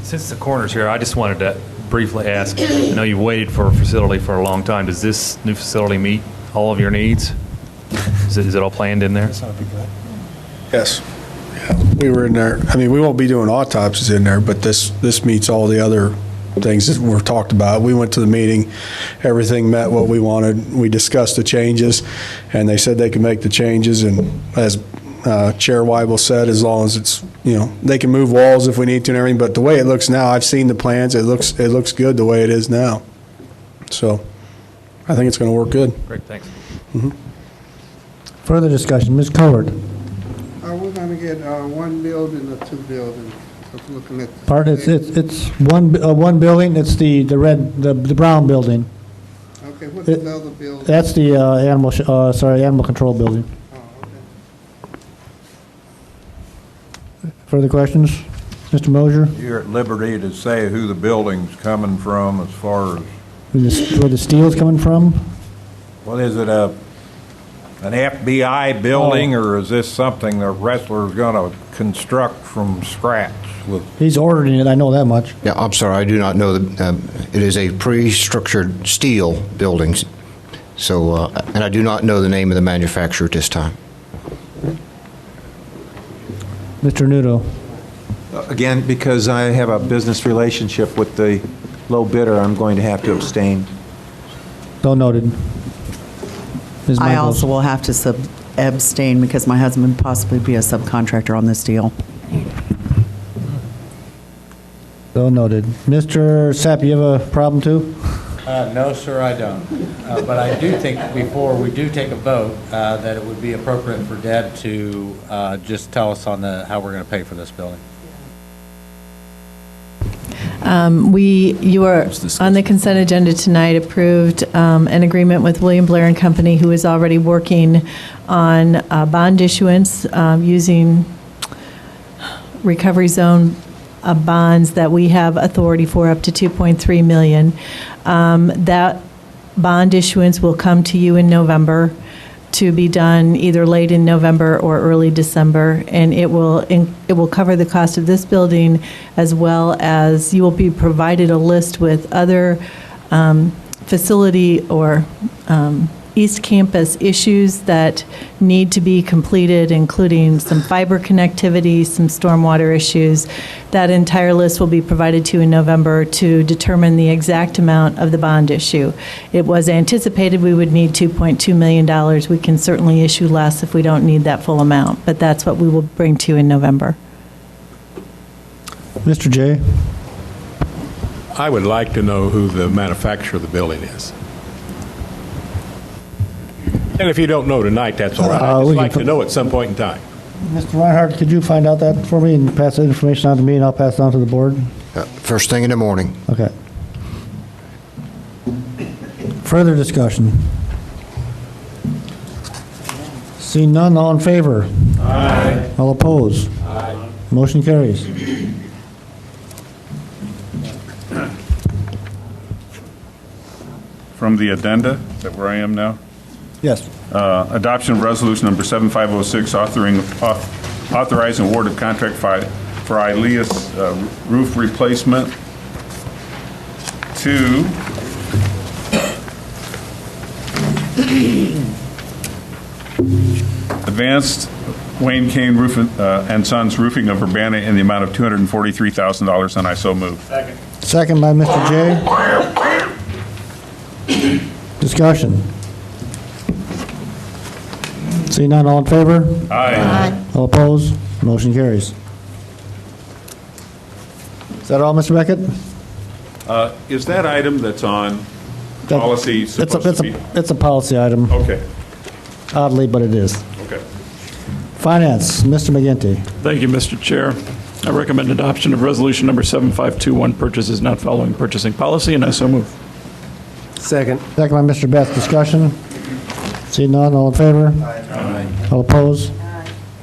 Since the coroner's here, I just wanted to briefly ask, I know you've waited for a facility for a long time. Does this new facility meet all of your needs? Is it all planned in there? Yes. Yeah, we were in there. I mean, we won't be doing autopsies in there, but this meets all the other things that were talked about. We went to the meeting. Everything met what we wanted. We discussed the changes, and they said they could make the changes. And as Chair Weibel said, as long as it's, they can move walls if we need to and everything. But the way it looks now, I've seen the plans. It looks good the way it is now. So I think it's going to work good. Great, thanks. Mm-hmm. Further discussion. Ms. Coward. We're going to get one building or two buildings. I was looking at. It's one building. It's the brown building. Okay, what's the other building? That's the animal control building. Further questions? Mr. Mosier? You're at liberty to say who the building's coming from as far as... Where the steel's coming from? What is it, an FBI building, or is this something the wrestler's going to construct from scratch? He's ordering it, I know that much. Yeah, I'm sorry, I do not know. It is a pre-structured steel building, so, and I do not know the name of the manufacturer at this time. Mr. Nudo. Again, because I have a business relationship with the low bidder, I'm going to have to abstain. So noted. Ms. I Michaels. also will have to abstain because my husband would possibly be a subcontractor on this deal. So noted. Mr. Sapp, you have a problem too? No, sir, I don't. But I do think before we do take a vote, that it would be appropriate for Deb to just tell us on how we're going to pay for this building. You are on the consent agenda tonight approved an agreement with William Blair and Company, who is already working on bond issuance using recovery zone bonds that we have authority for up to $2.3 million. That bond issuance will come to you in November to be done either late in November or early December, and it will cover the cost of this building, as well as you will be provided a list with other facility or East Campus issues that need to be completed, including some fiber connectivity, some stormwater issues. That entire list will be provided to you in November to determine the exact amount of the bond issue. It was anticipated we would need $2.2 million. We can certainly issue less if we don't need that full amount, but that's what we will bring to you in November. Mr. Jay? I would like to know who the manufacturer of the building is. And if you don't know tonight, that's all right. we I'd can just like to put- know at some point in time. Mr. Reinhardt, could you find out that for me and pass that information on to me, and I'll pass it on to the board? First thing in the morning. Okay. Further discussion? Seeing none, all in favor? Aye. All opposed? Aye. Motion carries. From the addenda, is that where I am now? Yes. Adoption of resolution number 7506, authorizing award of contract for ILEAS roof replacement to Advanced Wayne Kane Roof and Sons Roofing of Urbana in the amount of $243,000, and I so move. Second. Second by Mr. J. Discussion. Seeing none, all in favor? Aye. All opposed? Motion carries. Is that all, Mr. Beckett? Is that item that's on policy supposed to be? It's a policy item. Okay. Oddly, but it is. Okay. Finance, Mr. McGinty. Thank you, Mr. Chair. I recommend adoption of resolution number 7521, purchases not following purchasing policy, and I so move. Second. Second by Mr. Betts. Discussion. Seeing none, all in favor? Aye. All opposed?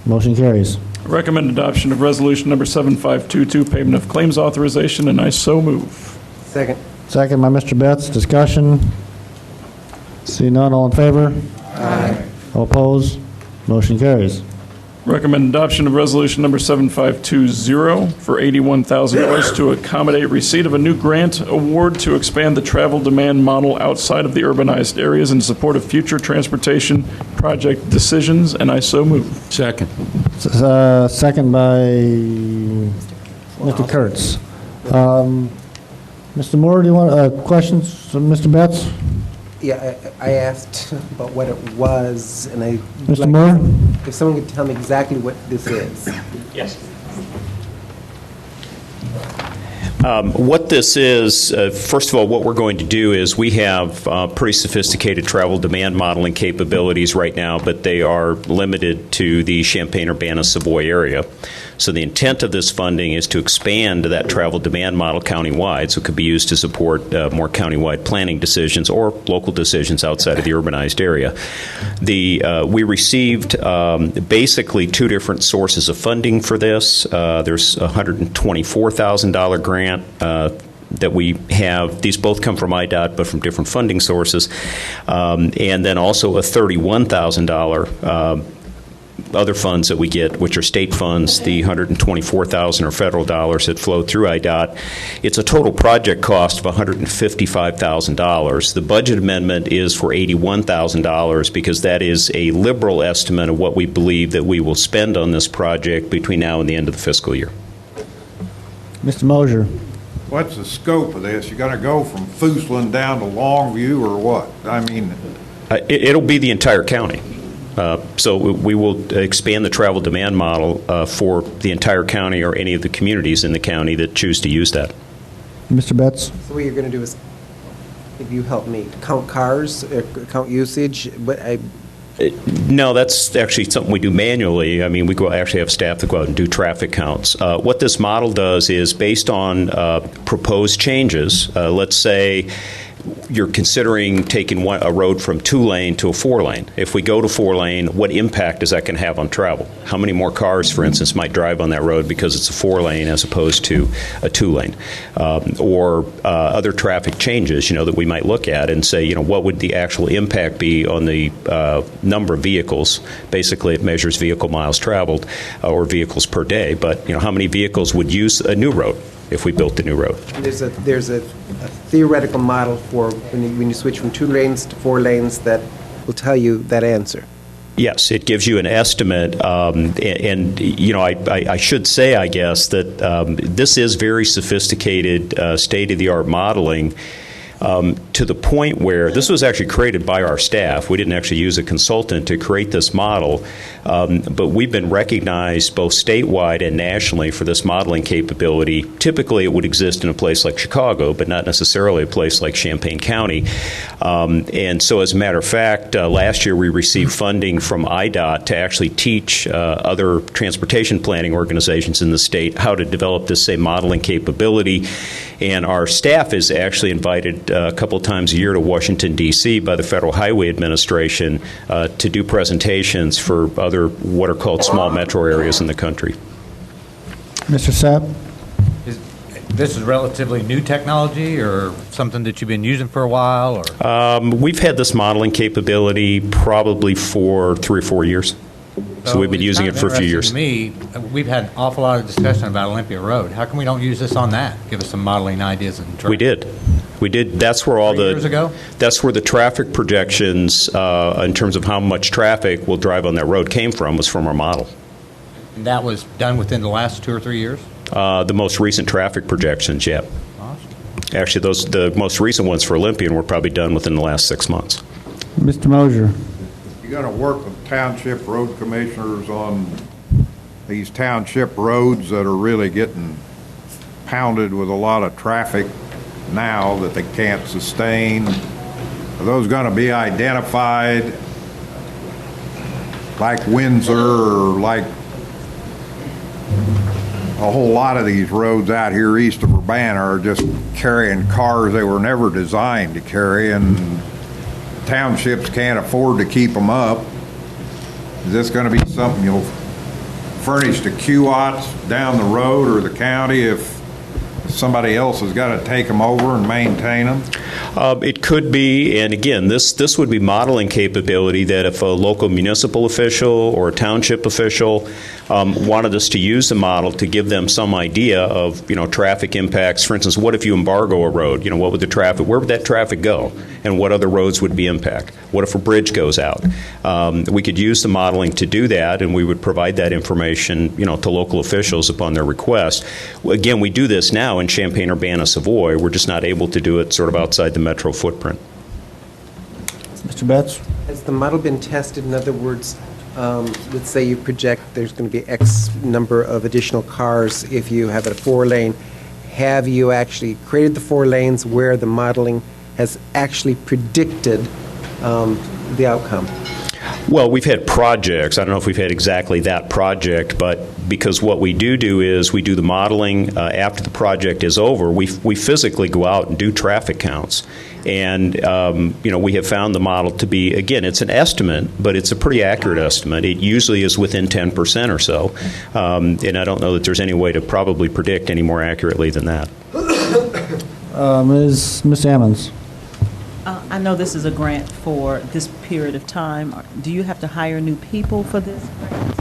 Motion carries. I recommend adoption of resolution number 7522, payment of claims authorization, and I so move. Second. Second by Mr. Betts. Discussion. Seeing none, all in favor? Aye. All opposed? Motion carries. Recommend adoption of resolution number 7520 for $81,000 to accommodate receipt of a new grant award to expand the travel demand model outside of the urbanized areas in support of future transportation project decisions, and I so move. Second. Second by Mr. Kurtz. Mr. Moore, do you want questions from Mr. Betts? Yeah, I asked about what it was, and I... Mr. Moore? If someone could tell me exactly what this is. Yes. What this is, first of all, what we're going to do is we have pretty sophisticated travel demand modeling capabilities right now, but they are limited to the Champaign, Urbana, Savoy area. So the intent of this funding is to expand that travel demand model countywide, so it could be used to support more countywide planning decisions or local decisions outside of the urbanized area. We received basically two different sources of funding for this. There's a $124,000 grant that we have. These both come from IDOT, but from different funding sources. And then also a $31,000 other funds that we get, which are state funds. The $124,000 are federal dollars that flow through IDOT. It's a total project cost of $155,000. The budget amendment is for $81,000 because that is a liberal estimate of what we believe that we will spend on this project between now and the end of the fiscal year. Mr. Mosier. What's the scope of this? You got to go from Foosland down to Longview or what? I mean... It'll be the entire county. So we will expand the travel demand model for the entire county or any of the communities in the county that choose to use that. Mr. Betts? So what you're going to do is, if you help me, count cars, count usage, but No, that's actually something we do manually. I mean, we actually have staff that go out and do traffic counts. What this model does is based on proposed changes, let's say you're considering taking a road from 2-lane to a 4-lane. If we go to 4-lane, what impact is that going to have on travel? How many more cars, for instance, might drive on that road because it's a 4-lane as opposed to a 2-lane? Or other traffic changes, that we might look at and say, what would the actual impact be on the number of vehicles? Basically, it measures vehicle miles traveled or vehicles per day, but how many vehicles would use a new road if we built the new road? there's a theoretical model for when you switch from 2 lanes to 4 lanes that will tell you that answer. Yes, it gives you an estimate, and I should say, I guess, that this is very sophisticated, state-of-the-art modeling. to the point where this was actually created by our staff. We didn't actually use a consultant to create this model, but we've been recognized both statewide and nationally for this modeling capability. Typically, it would exist in a place like Chicago, but not necessarily a place like Champaign County. And so, as a matter of fact, last year we received funding from IDOT to actually teach other transportation planning organizations in the state how to develop this same modeling capability. And our staff is actually invited a couple of times a year to Washington, D.C. by the Federal Highway Administration to do presentations for other what are called small metro areas in the country. Mr. Sapp? This is relatively new technology or something that you've been using for a while? Or? We've had this modeling capability probably for 3 or 4 years. So we've been using it for a few years. To me, we've had an awful lot of discussion about Olympia Road. How come we don't use this on that? Give us some modeling ideas. We did. That's where all 3 years ago? That's where the traffic projections in terms of how much traffic will drive on that road came from, was from our model. And that was done within the last 2 or 3 years? The most recent traffic projections, yeah. Awesome. Actually, the most recent ones for Olympian were probably done within the last 6 months. Mr. Mosier? You got to work with township road commissioners on these township roads that are really getting pounded with a lot of traffic now that they can't sustain. Are those going to be identified like Windsor or like a whole lot of these roads out here east of Urbana are just carrying cars they were never designed to carry, and townships can't afford to keep them up? Is this going to be something you'll furnish to QOTS down the road, or the county if somebody else has got to take them over and maintain them? It could be, and again, this would be modeling capability that if a local municipal official or a township official wanted us to use the model to give them some idea of, traffic impacts. For instance, what if you embargo a road? What would the traffic, where would that traffic go? And what other roads would be impacted? What if a bridge goes out? We could use the modeling to do that, and we would provide that information, to local officials upon their request. Again, we do this now in Champaign, Urbana, Savoy. We're just not able to do it sort of outside the metro footprint. Mr. Betts? Has the model been tested? In other words, let's say you project there's going to be X number of additional cars if you have a 4-lane. Have you actually created the 4 lanes where the modeling has actually predicted the outcome? Well, we've had projects. I don't know if we've had exactly that project, but because what we do is we do the modeling after the project is over. We physically go out and do traffic counts. And, we have found the model to be, again, it's an estimate, but it's a pretty accurate estimate. It usually is within 10% or so. And I don't know that there's any way to probably predict any more accurately than that. Ms. Ammons? I know this is a grant for this period of time. Do you have to hire new people for this grant?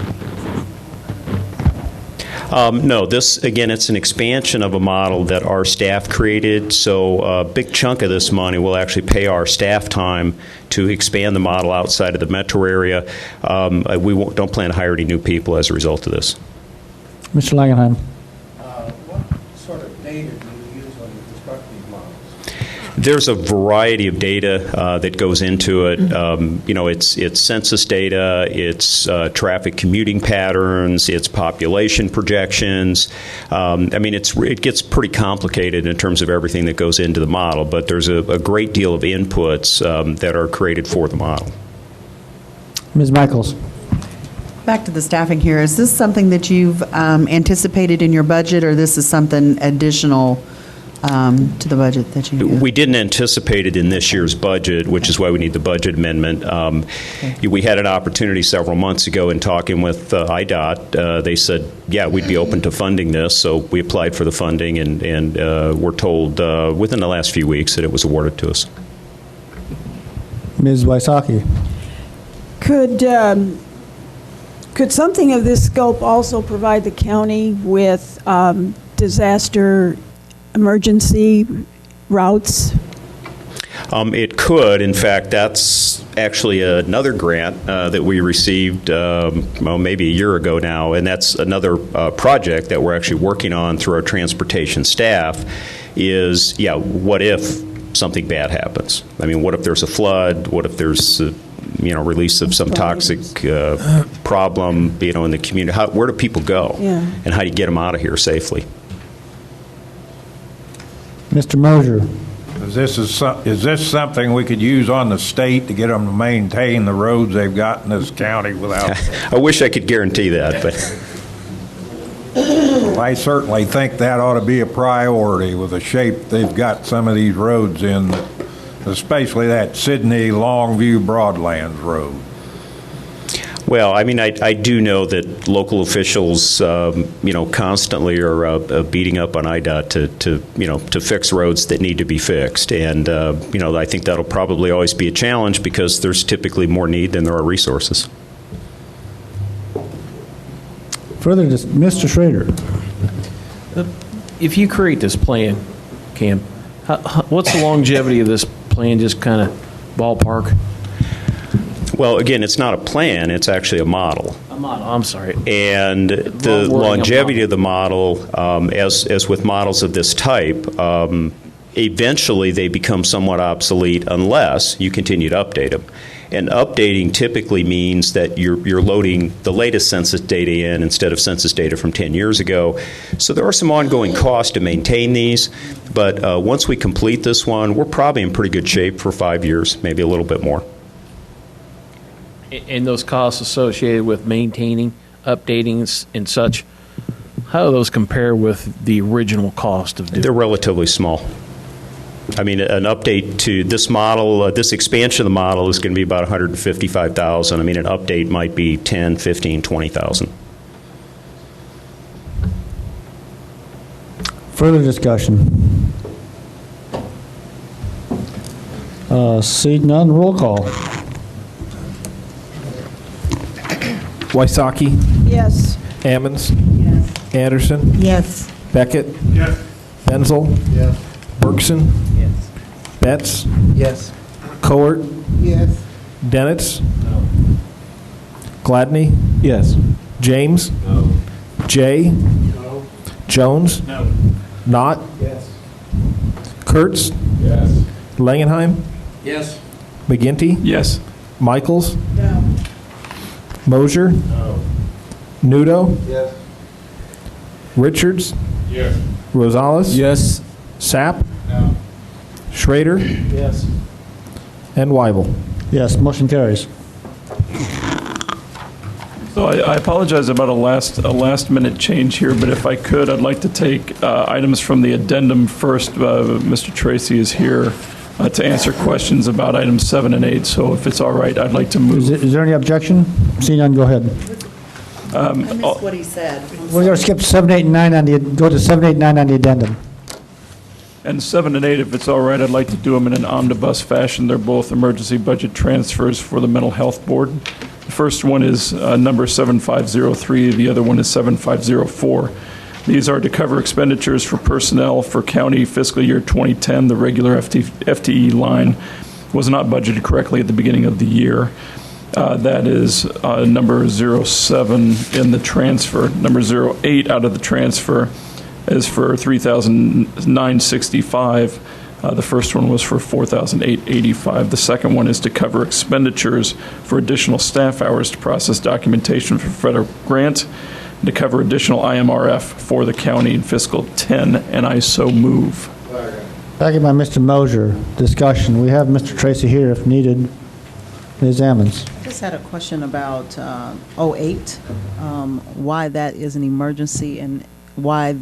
No, this, again, it's an expansion of a model that our staff created, so a big chunk of this money will actually pay our staff time to expand the model outside of the metro area. We don't plan to hire any new people as a result of this. Mr. Langenheim? What sort of data do you use when you construct these models? There's a variety of data that goes into it. It's census data, it's traffic commuting patterns, it's population projections. It gets pretty complicated in terms of everything that goes into the model, but there's a great deal of inputs that are created for the model. Ms. Michaels? Back to the staffing here. Is this something that you've anticipated in your budget, or this is something additional to the budget that you We didn't anticipate it in this year's budget, which is why we need the budget amendment. We had an opportunity several months ago in talking with IDOT. They said, yeah, we'd be open to funding this, so we applied for the funding, and we're told within the last few weeks that it was awarded to us. Ms. Wysocki? Could something of this scope also provide the county with disaster emergency routes? It could. In fact, that's actually another grant that we received maybe a year ago now, and that's another project that we're actually working on through our transportation staff is, what if something bad happens. I mean, what if there's a flood? What if there's release of some toxic problem, in the community? Where do people go? Yeah. And how do you get them out of here safely? Mr. Mosier. Is this something we could use on the state to get them to maintain the roads they've got in this county without? I wish I could guarantee that, but I certainly think that ought to be a priority with the shape they've got some of these roads in, especially that Sydney Longview Broadlands Road. well, I mean, I do know that local officials, constantly are beating up on IDOT to fix roads that need to be fixed, and I think that'll probably always be a challenge because there's typically more need than there are resources. Further, Mr. Schrader. If you create this plan, Cam, what's the longevity of this plan, just kind of ballpark? Well, again, it's not a plan, it's actually a model. A model, I'm sorry. And the longevity of the model, as with models of this type, eventually they become somewhat obsolete unless you continue to update them. And updating typically means that you're loading the latest census data in instead of census data from 10 years ago. So there are some ongoing costs to maintain these, but once we complete this one, we're probably in pretty good shape for 5 years, maybe a little bit more. And those costs associated with maintaining, updating, and such, how do those compare with the original cost of doing? They're relatively small. I mean, an update to this model, this expansion of the model is going to be about $155,000. I mean, an update might be $10,000, $15,000, $20,000. Further discussion? Seeing none, roll call. Wysocki. Yes. Ammons. Yes. Anderson. Yes. Beckett. Yes. Benzel. Yes. Bergson. Yes. Betts. Yes. Coert. Yes. Dennitz. No. Gladney. Yes. James. No. Jay. No. Jones. No. Knott. Yes. Kurtz. Yes. Langenheim. Yes. McGinty. Yes. Michaels. No. Mosier. No. Nudo. Yes. Richards. Yes. Rosales. Yes. Sapp. No. Schrader. Yes. And Weibel. Yes, motion carries. So I apologize about a last minute change here, but if I could, I'd like to take items from the addendum first. Mr. Tracy is here to answer questions about items 7 and 8. So if it's all right, I'd like to move. Is there any objection? Seeing none, go ahead. I missed what he said. We're going to skip 7, 8, and 9 go to 7, 8, and 9 on the addendum. And 7 and 8, if it's all right, I'd like to do them in an omnibus fashion. They're both emergency budget transfers for the Mental Health Board. The first one is number 7503. The other one is 7504. These are to cover expenditures for personnel for county fiscal year 2010. The regular FTE line was not budgeted correctly at the beginning of the year. That is number 07 in the transfer. Number 08 out of the transfer is for $3,965. The first one was for $4,885. The second one is to cover expenditures for additional staff hours to process documentation for federal grant, and to cover additional IMRF for the county in fiscal 10, and I so move. Second by Mr. Mosier. Discussion. We have Mr. Tracy here if needed. Ms. Ammons. I just had a question about 08, why that is an emergency and why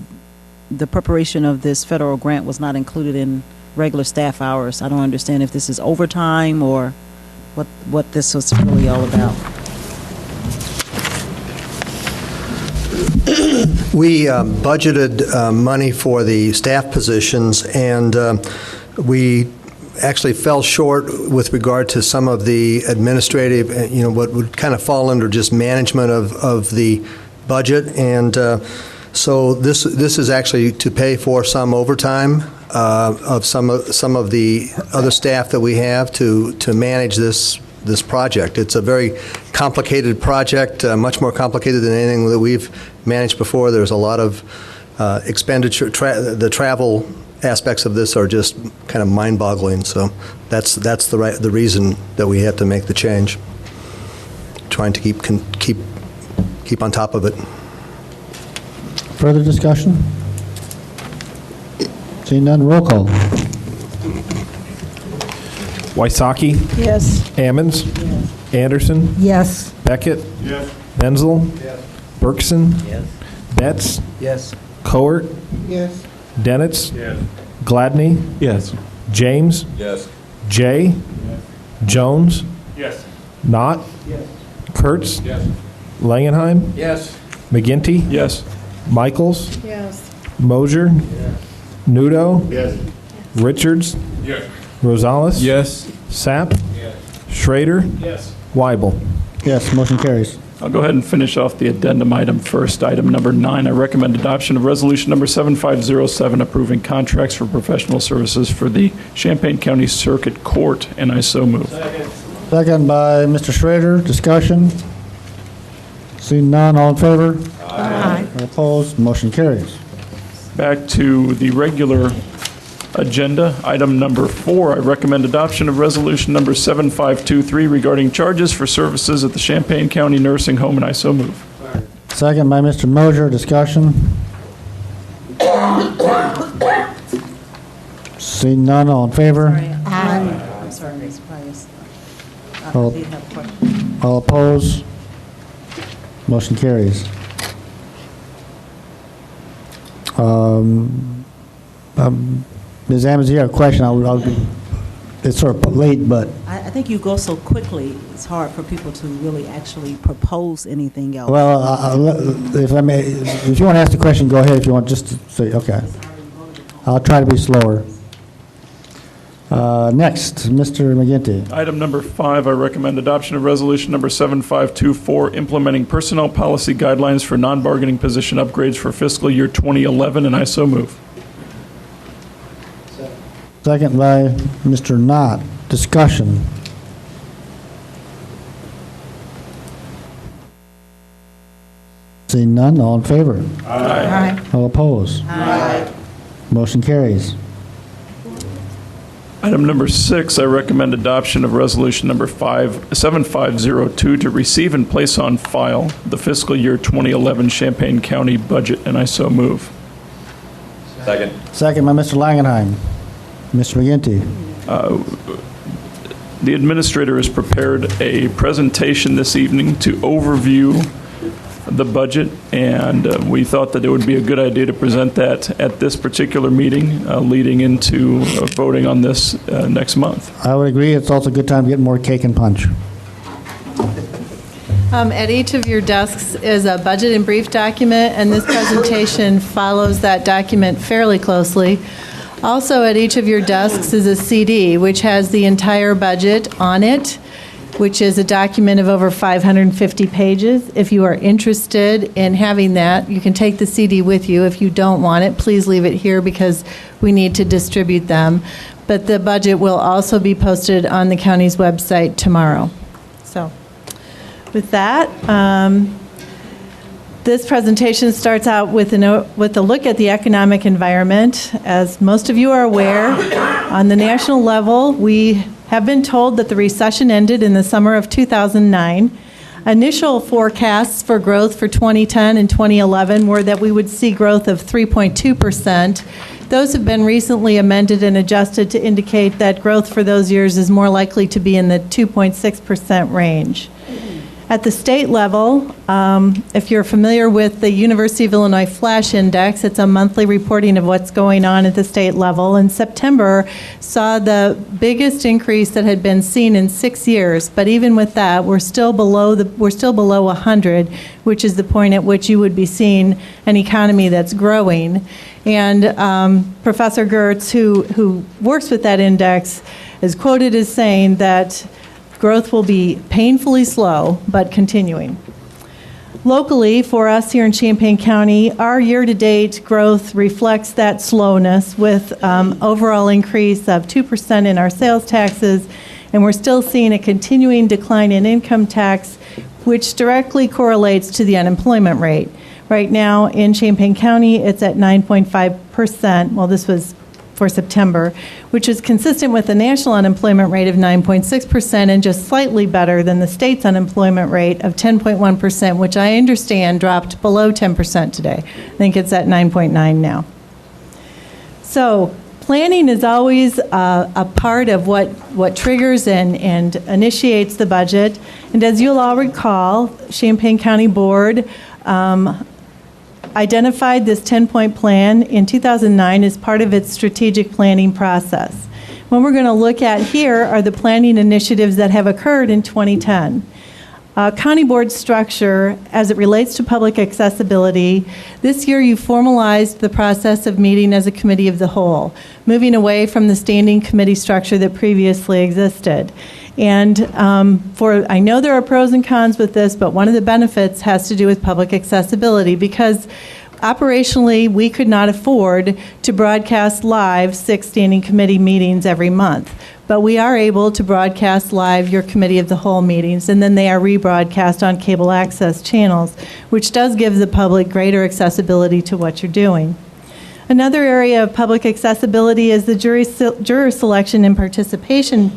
the preparation of this federal grant was not included in regular staff hours. I don't understand if this is overtime or what this was really all about. We budgeted money for the staff positions, and we actually fell short with regard to some of the administrative, what would kind of fall under just management of the budget. And so this is actually to pay for some overtime of some of the other staff that we have to manage this project. It's a very complicated project, much more complicated than anything that we've managed before. There's a lot of expenditure. The travel aspects of this are just kind of mind-boggling. So that's the reason that we had to make the change. Trying to keep on top of it. Further discussion? Seeing none, roll call. Wysocki. Yes. Ammons. Anderson. Yes. Beckett. Yes. Menzel. Yes. Bergson. Yes. Betts. Yes. Coert. Yes. Denitz. Yes. Gladney. Yes. James. Yes. Jay. Jones. Yes. Knott. Yes. Kurtz. Yes. Langenheim. Yes. McGinty. Yes. Michaels. Yes. Mosier. Nudo. Yes. Richards. Yes. Rosales. Yes. Sapp. Yes. Schrader. Yes. Weibel. Yes, motion carries. I'll go ahead and finish off the addendum item first. Item number 9, I recommend adoption of resolution number 7507 approving contracts for professional services for the Champaign County Circuit Court, and I so move. Second by Mr. Schrader. Discussion? Seeing none, all in favor? Aye. All opposed? Motion carries. Back to the regular agenda. Item number 4, I recommend adoption of resolution number 7523 regarding charges for services at the Champaign County Nursing Home, and I so move. Second by Mr. Mosier. Discussion? Seeing none, all in favor? I'm sorry, Ms. Pius. All- I did have a question. All opposed? Motion carries. Ms. Ammons, you have a question? It's sort of late, but I think you go so quickly, it's hard for people to really actually propose anything else. well, if I may, if you want to ask the question, go ahead. If you want, just to say okay. I'll try to be slower. Next, Mr. McGinty. Item number 5, I recommend adoption of resolution number 7524 implementing personnel policy guidelines for non-bargaining position upgrades for fiscal year 2011, and I so move. Second by Mr. Knott. Discussion. Seeing none, all in favor? Aye. All opposed? Motion carries. Item number 6, I recommend adoption of resolution number 7502 to receive and place on file the fiscal year 2011 Champaign County budget, and I so move. Second. Second by Mr. Langenheim. Mr. McGinty. The administrator has prepared a presentation this evening to overview the budget, and we thought that it would be a good idea to present that at this particular meeting, leading into voting on this next month. I would agree. It's also a good time to get more cake and punch. At each of your desks is a budget and brief document, and this presentation follows that document fairly closely. Also, at each of your desks is a CD, which has the entire budget on it, which is a document of over 550 pages. If you are interested in having that, you can take the CD with you. If you don't want it, please leave it here because we need to distribute them. But the budget will also be posted on the county's website tomorrow. So, with that, this presentation starts out with a look at the economic environment. As most of you are aware, on the national level, we have been told that the recession ended in the summer of 2009. Initial forecasts for growth for 2010 and 2011 were that we would see growth of 3.2%. Those have been recently amended and adjusted to indicate that growth for those years is more likely to be in the 2.6% range. At the state level, if you're familiar with the University of Illinois Flash Index, it's a monthly reporting of what's going on at the state level. And September saw the biggest increase that had been seen in 6 years. But even with that, we're still below 100, which is the point at which you would be seeing an economy that's growing. And Professor Gertz, who works with that index, is quoted as saying that growth will be painfully slow, but continuing. Locally, for us here in Champaign County, our year-to-date growth reflects that slowness with overall increase of 2% in our sales taxes, and we're still seeing a continuing decline in income tax, which directly correlates to the unemployment rate. Right now in Champaign County, it's at 9.5%. Well, this was for September, which is consistent with the national unemployment rate of 9.6% and just slightly better than the state's unemployment rate of 10.1%, which I understand dropped below 10% today. I think it's at 9.9 now. So planning is always a part of what triggers and initiates the budget. And as you'll all recall, Champaign County Board identified this 10-point plan in 2009 as part of its strategic planning process. What we're going to look at here are the planning initiatives that have occurred in 2010. County board structure, as it relates to public accessibility, this year you formalized the process of meeting as a committee of the whole, moving away from the standing committee structure that previously existed. And I know there are pros and cons with this, but one of the benefits has to do with public accessibility, because operationally we could not afford to broadcast live 6 standing committee meetings every month. But we are able to broadcast live your committee of the whole meetings, and then they are rebroadcast on cable access channels, which does give the public greater accessibility to what you're doing. Another area of public accessibility is the juror selection and participation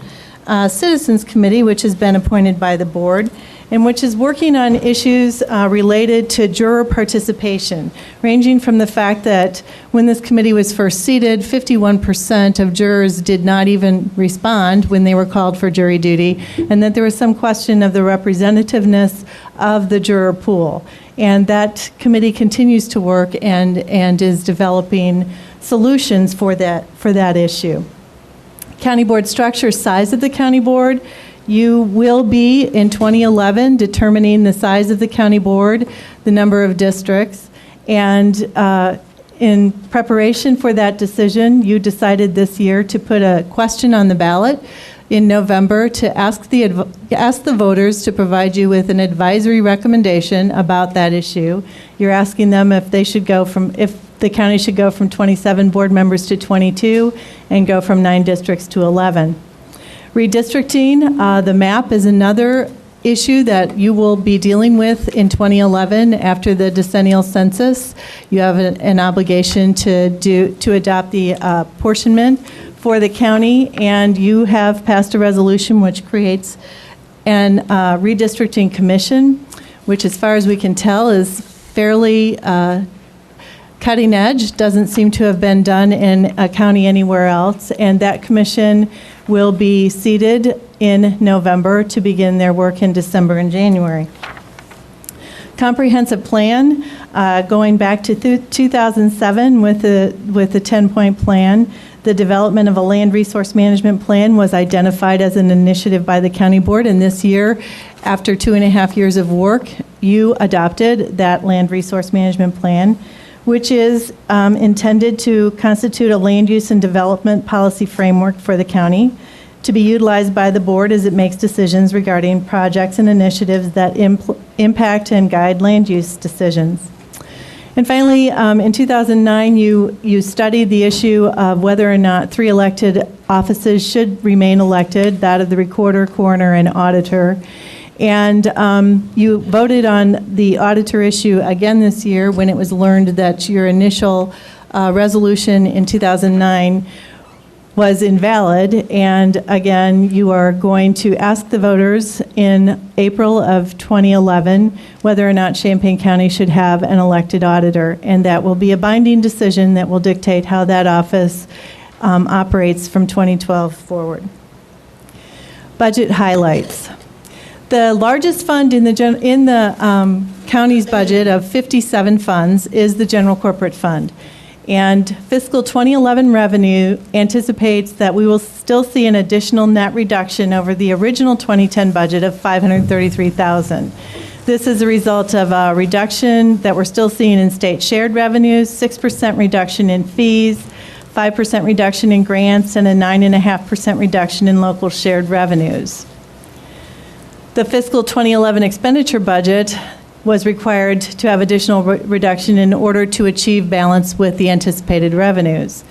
Citizens Committee, which has been appointed by the board, and which is working on issues related to juror participation, ranging from the fact that when this committee was first seated, 51% of jurors did not even respond when they were called for jury duty, and that there was some question of the representativeness of the juror pool. And that committee continues to work and is developing solutions for that issue. County board structure, size of the county board. You will be, in 2011, determining the size of the county board, the number of districts, and in preparation for that decision, you decided this year to put a question on the ballot in November to ask the voters to provide you with an advisory recommendation about that issue. You're asking them if the county should go from 27 board members to 22 and go from 9 districts to 11. Redistricting, the map is another issue that you will be dealing with in 2011 after the decennial census. You have an obligation to adopt the apportionment for the county, and you have passed a resolution which creates an redistricting commission, which as far as we can tell is fairly cutting edge, doesn't seem to have been done in a county anywhere else, and that commission will be seated in November to begin their work in December and January. Comprehensive plan, going back to 2007 with the 10-point plan, the development of a land resource management plan was identified as an initiative by the county board, and this year, after 2.5 years of work, you adopted that land resource management plan, which is intended to constitute a land use and development policy framework for the county to be utilized by the board as it makes decisions regarding projects and initiatives that impact and guide land use decisions. And finally, in 2009, you studied the issue of whether or not 3 elected offices should remain elected, that of the recorder, coroner, and auditor. And you voted on the auditor issue again this year when it was learned that your initial resolution in 2009 was invalid. And again, you are going to ask the voters in April of 2011 whether or not Champaign County should have an elected auditor. And that will be a binding decision that will dictate how that office operates from 2012 forward. Budget highlights. The largest fund in the county's budget of 57 funds is the General Corporate Fund. And fiscal 2011 revenue anticipates that we will still see an additional net reduction over the original 2010 budget of $533,000. This is a result of a reduction that we're still seeing in state shared revenues, 6% reduction in fees, 5% reduction in grants, and a 9.5% reduction in local shared revenues. The fiscal 2011 expenditure budget was required to have additional reduction in order to achieve balance with the anticipated revenues.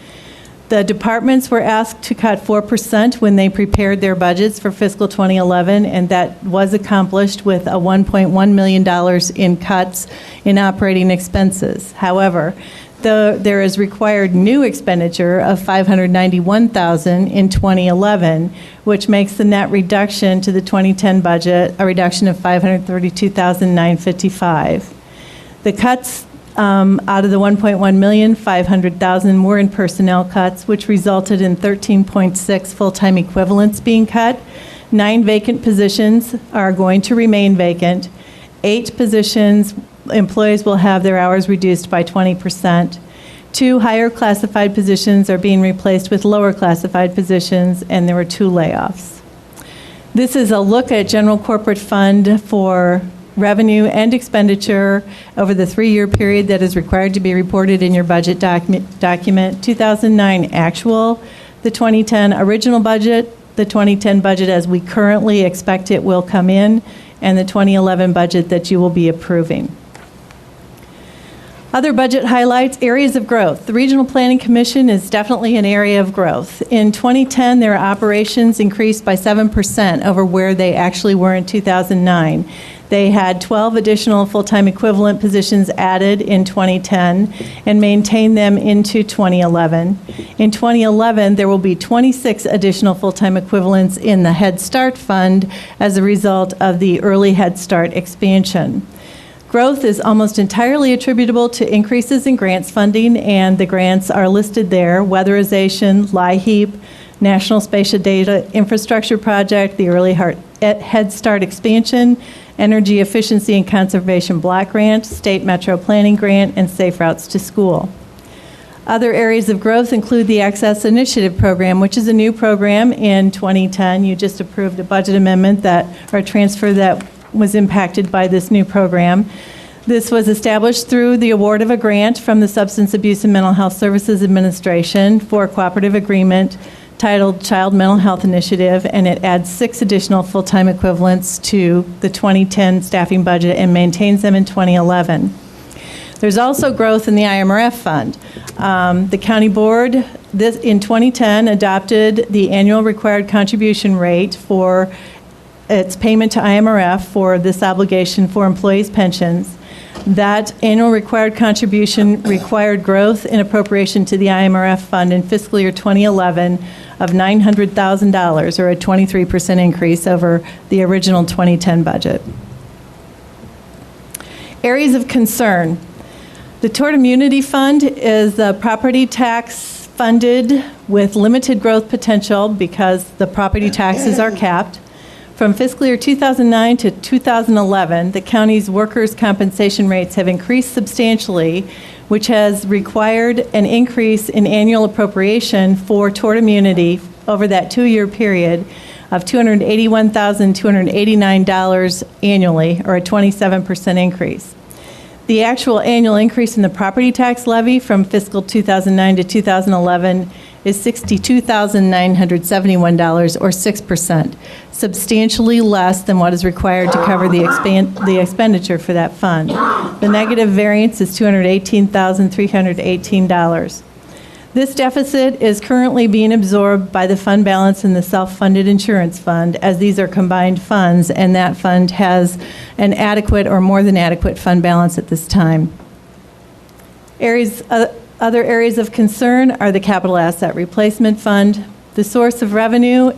The departments were asked to cut 4% when they prepared their budgets for fiscal 2011, and that was accomplished with a $1.1 million in cuts in operating expenses. However, There is required new expenditure of $591,000 in 2011, which makes the net reduction to the 2010 budget a reduction of $532,955. The cuts out of the $1.1 million, $500,000 were in personnel cuts, which resulted in 13.6 full-time equivalents being cut. 9 vacant positions are going to remain vacant. 8 positions, employees will have their hours reduced by 20%. 2 higher classified positions are being replaced with lower classified positions, and there were 2 layoffs. This is a look at general corporate fund for revenue and expenditure over the 3-year period that is required to be reported in your budget document. 2009 actual, the 2010 original budget, the 2010 budget as we currently expect it will come in, and the 2011 budget that you will be approving. Other budget highlights, areas of growth. The Regional Planning Commission is definitely an area of growth. In 2010, their operations increased by 7% over where they actually were in 2009. They had 12 additional full-time equivalent positions added in 2010 and maintained them into 2011. In 2011, there will be 26 additional full-time equivalents in the Head Start Fund as a result of the Early Head Start expansion. Growth is almost entirely attributable to increases in grants funding, and the grants are listed there: weatherization, LIHEAP, National Spatial Data Infrastructure Project, the Early Head Start expansion, Energy Efficiency and Conservation Block Grant, State Metro Planning Grant, and Safe Routes to School. Other areas of growth include the Access Initiative Program, which is a new program in 2010. You just approved a budget amendment or a transfer that was impacted by this new program. This was established through the award of a grant from the Substance Abuse and Mental Health Services Administration for a cooperative agreement titled Child Mental Health Initiative, and it adds 6 additional full-time equivalents to the 2010 staffing budget and maintains them in 2011. There's also growth in the IMRF fund. The county board in 2010 adopted the annual required contribution rate for its payment to IMRF for this obligation for employees' pensions. That annual required contribution required growth in appropriation to the IMRF fund in fiscal year 2011 of $900,000, or a 23% increase over the original 2010 budget. Areas of concern. The Tort Immunity Fund is a property tax funded with limited growth potential because the property taxes are capped. From fiscal year 2009 to 2011, the county's workers' compensation rates have increased substantially, which has required an increase in annual appropriation for tort immunity over that 2-year period of $281,289 annually, or a 27% increase. The actual annual increase in the property tax levy from fiscal 2009 to 2011 is $62,971, or 6%, substantially less than what is required to cover the expenditure for that fund. The negative variance is $218,318. This deficit is currently being absorbed by the fund balance in the self-funded insurance fund, as these are combined funds, and that fund has an adequate or more than adequate fund balance at this time. Other areas of concern are the Capital Asset Replacement Fund. The source of revenue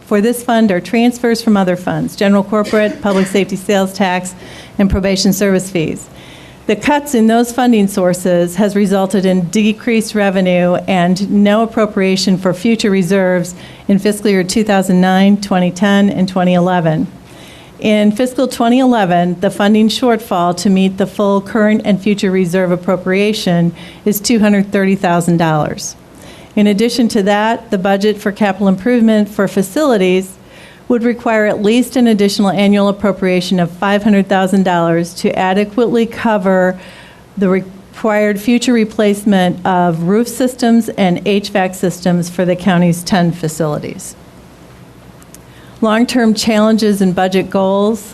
for this fund are transfers from other funds: general corporate, public safety sales tax, and probation service fees. The cuts in those funding sources has resulted in decreased revenue and no appropriation for future reserves in fiscal year 2009, 2010, and 2011. In fiscal 2011, the funding shortfall to meet the full current and future reserve appropriation is $230,000. In addition to that, the budget for capital improvement for facilities would require at least an additional annual appropriation of $500,000 to adequately cover the required future replacement of roof systems and HVAC systems for the county's 10 facilities. Long-term challenges and budget goals.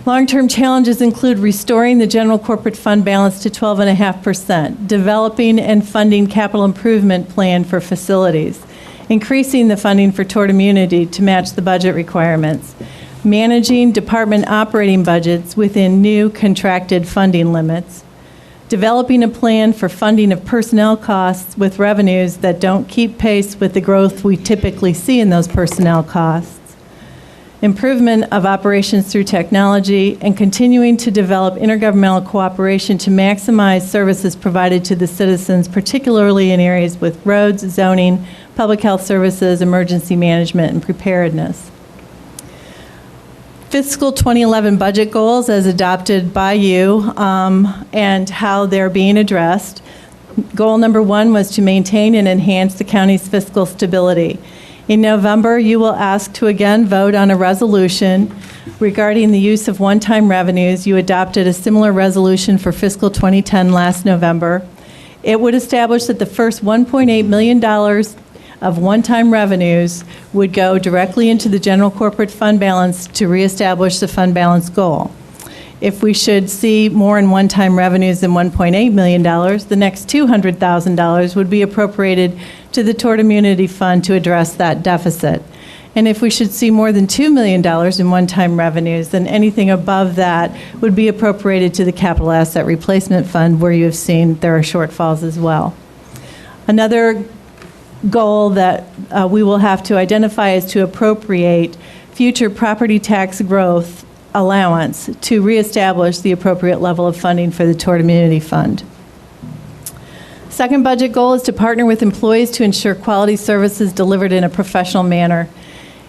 Long-term challenges include restoring the general corporate fund balance to 12.5%, developing and funding capital improvement plan for facilities, increasing the funding for tort immunity to match the budget requirements, managing department operating budgets within new contracted funding limits, developing a plan for funding of personnel costs with revenues that don't keep pace with the growth we typically see in those personnel costs, improvement of operations through technology, and continuing to develop intergovernmental cooperation to maximize services provided to the citizens, particularly in areas with roads, zoning, public health services, emergency management, and preparedness. Fiscal 2011 budget goals as adopted by you and how they're being addressed. Goal number 1 was to maintain and enhance the county's fiscal stability. In November, you will ask to again vote on a resolution regarding the use of one-time revenues. You adopted a similar resolution for fiscal 2010 last November. It would establish that the first $1.8 million of one-time revenues would go directly into the general corporate fund balance to reestablish the fund balance goal. If we should see more in one-time revenues than $1.8 million, the next $200,000 would be appropriated to the Tort Immunity Fund to address that deficit. And if we should see more than $2 million in one-time revenues, then anything above that would be appropriated to the Capital Asset Replacement Fund, where you have seen there are shortfalls as well. Another goal that we will have to identify is to appropriate future property tax growth allowance to reestablish the appropriate level of funding for the Tort Immunity Fund. Second budget goal is to partner with employees to ensure quality services delivered in a professional manner.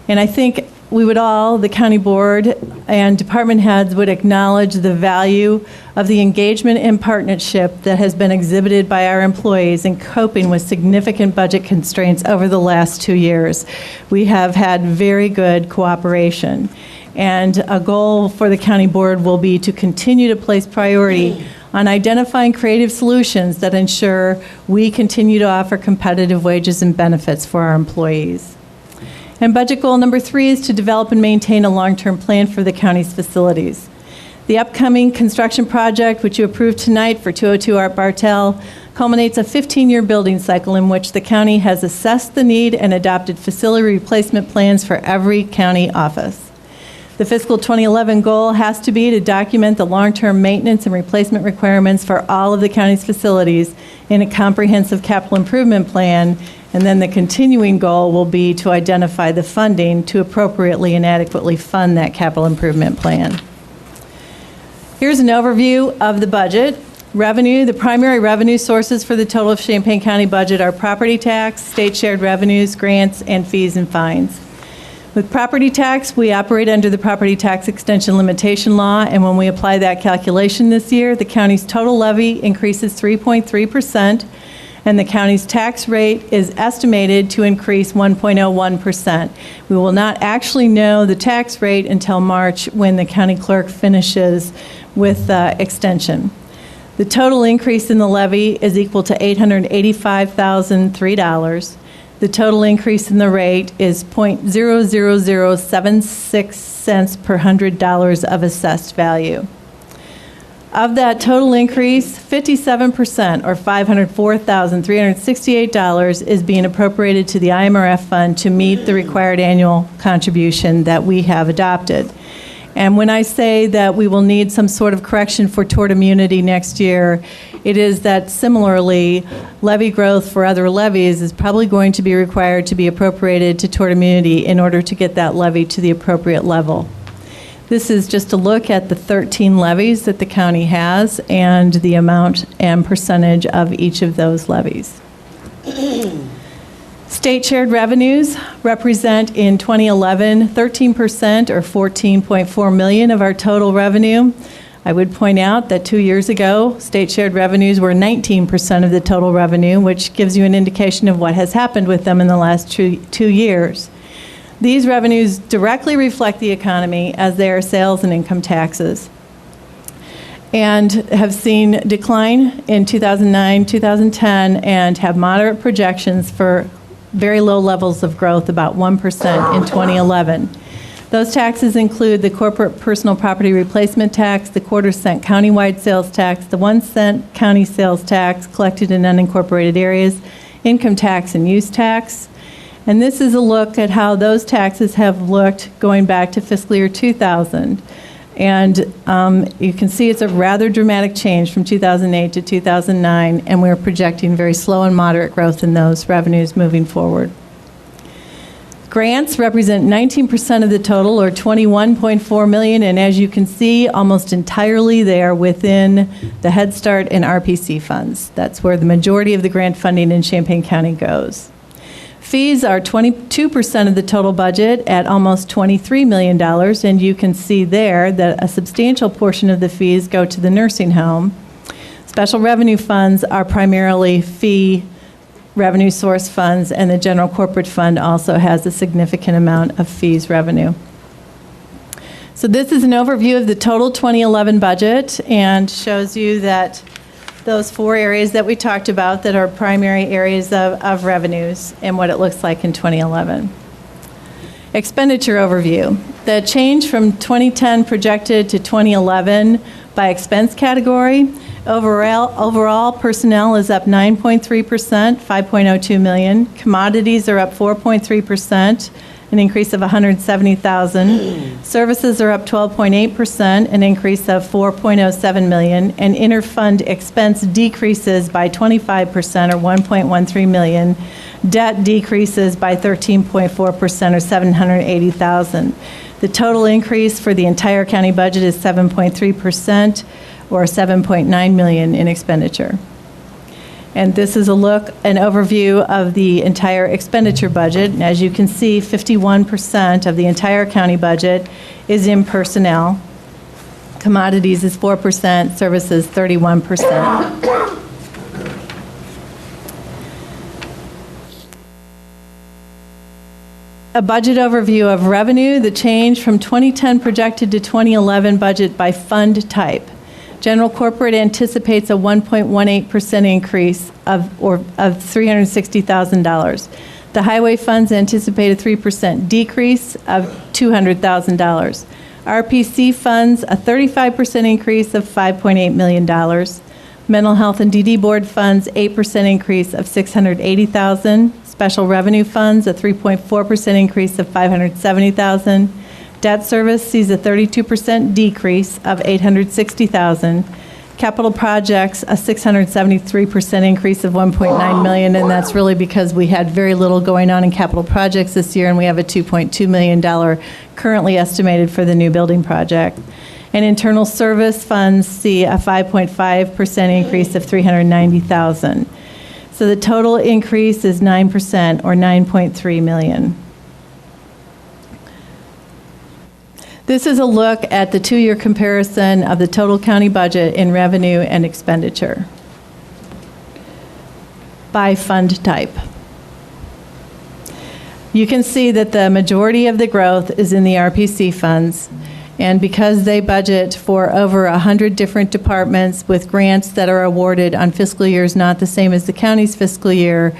And I think we would all, the county board and department heads, would acknowledge the value of the engagement and partnership that has been exhibited by our employees in coping with significant budget constraints over the last 2 years. We have had very good cooperation. And a goal for the county board will be to continue to place priority on identifying creative solutions that ensure we continue to offer competitive wages and benefits for our employees. And budget goal number 3 is to develop and maintain a long-term plan for the county's facilities. The upcoming construction project, which you approved tonight for 202 Art Bartel, culminates a 15-year building cycle in which the county has assessed the need and adopted facility replacement plans for every county office. The fiscal 2011 goal has to be to document the long-term maintenance and replacement requirements for all of the county's facilities in a comprehensive capital improvement plan, and then the continuing goal will be to identify the funding to appropriately and adequately fund that capital improvement plan. Here's an overview of the budget. Revenue, the primary revenue sources for the total Champaign County budget are property tax, state shared revenues, grants, and fees and fines. With property tax, we operate under the property tax extension limitation law, and when we apply that calculation this year, the county's total levy increases 3.3%, and the county's tax rate is estimated to increase 1.01%. We will not actually know the tax rate until March, when the county clerk finishes with the extension. The total increase in the levy is equal to $885,003. The total increase in the rate is .00076 cents per $100 of assessed value. Of that total increase, 57%, or $504,368, is being appropriated to the IMRF fund to meet the required annual contribution that we have adopted. And when I say that we will need some sort of correction for tort immunity next year, it is that similarly, levy growth for other levies is probably going to be required to be appropriated to tort immunity in order to get that levy to the appropriate level. This is just a look at the 13 levies that the county has and the amount and percentage of each of those levies. State shared revenues represent in 2011 13%, or $14.4 million of our total revenue. I would point out that 2 years ago, state shared revenues were 19% of the total revenue, which gives you an indication of what has happened with them in the last 2 years. These revenues directly reflect the economy, as they are sales and income taxes, and have seen decline in 2009, 2010, and have moderate projections for very low levels of growth, about 1% in 2011. Those taxes include the corporate personal property replacement tax, the quarter-cent countywide sales tax, the 1-cent county sales tax collected in unincorporated areas, income tax and use tax. And this is a look at how those taxes have looked going back to fiscal year 2000. And you can see it's a rather dramatic change from 2008 to 2009, and we're projecting very slow and moderate growth in those revenues moving forward. Grants represent 19% of the total, or $21.4 million, and as you can see, almost entirely they are within the Head Start and RPC funds. That's where the majority of the grant funding in Champaign County goes. Fees are 22% of the total budget at almost $23 million, and you can see there that a substantial portion of the fees go to the nursing home. Special revenue funds are primarily fee revenue source funds, and the general corporate fund also has a significant amount of fees revenue. So this is an overview of the total 2011 budget and shows you that those four areas that we talked about that are primary areas of revenues and what it looks like in 2011. Expenditure overview. The change from 2010 projected to 2011 by expense category. Overall personnel is up 9.3%, $5.02 million. Commodities are up 4.3%, an increase of $170,000. Services are up 12.8%, an increase of $4.07 million. And interfund expense decreases by 25%, or $1.13 million. Debt decreases by 13.4%, or $780,000. The total increase for the entire county budget is 7.3%, or $7.9 million in expenditure. And this is an overview of the entire expenditure budget. And as you can see, 51% of the entire county budget is in personnel. Commodities is 4%, services 31%. A budget overview of revenue, the change from 2010 projected to 2011 budget by fund type. General corporate anticipates a 1.18% increase of $360,000. The highway funds anticipate a 3% decrease of $200,000. RPC funds a 35% increase of $5.8 million. Mental health and DD board funds 8% increase of $680,000. Special revenue funds a 3.4% increase of $570,000. Debt service sees a 32% decrease of $860,000. Capital projects, a 673% increase of $1.9 million, and that's really because we had very little going on in capital projects this year, and we have a $2.2 million currently estimated for the new building project. And internal service funds see a 5.5% increase of $390,000. So the total increase is 9%, or $9.3 million. This is a look at the two-year comparison of the total county budget in revenue and expenditure by fund type. You can see that the majority of the growth is in the RPC funds, and because they budget for over 100 different departments with grants that are awarded on fiscal years not the same as the county's fiscal year,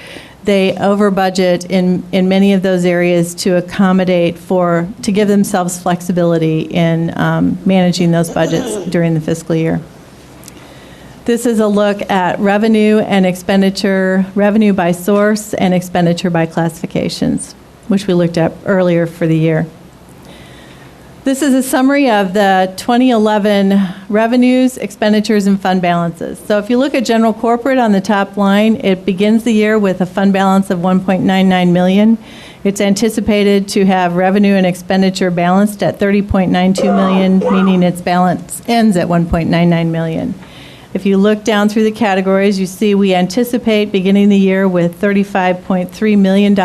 they over budget in many of those areas to accommodate to give themselves flexibility in managing those budgets during the fiscal year. This is a look at revenue and expenditure, revenue by source and expenditure by classifications, which we looked at earlier for the year. This is a summary of the 2011 revenues, expenditures, and fund balances. So if you look at general corporate on the top line, it begins the year with a fund balance of $1.99 million. It's anticipated to have revenue and expenditure balanced at $30.92 million, meaning its balance ends at $1.99 million. If you look down through the categories, you see we anticipate beginning the year with $35.3 million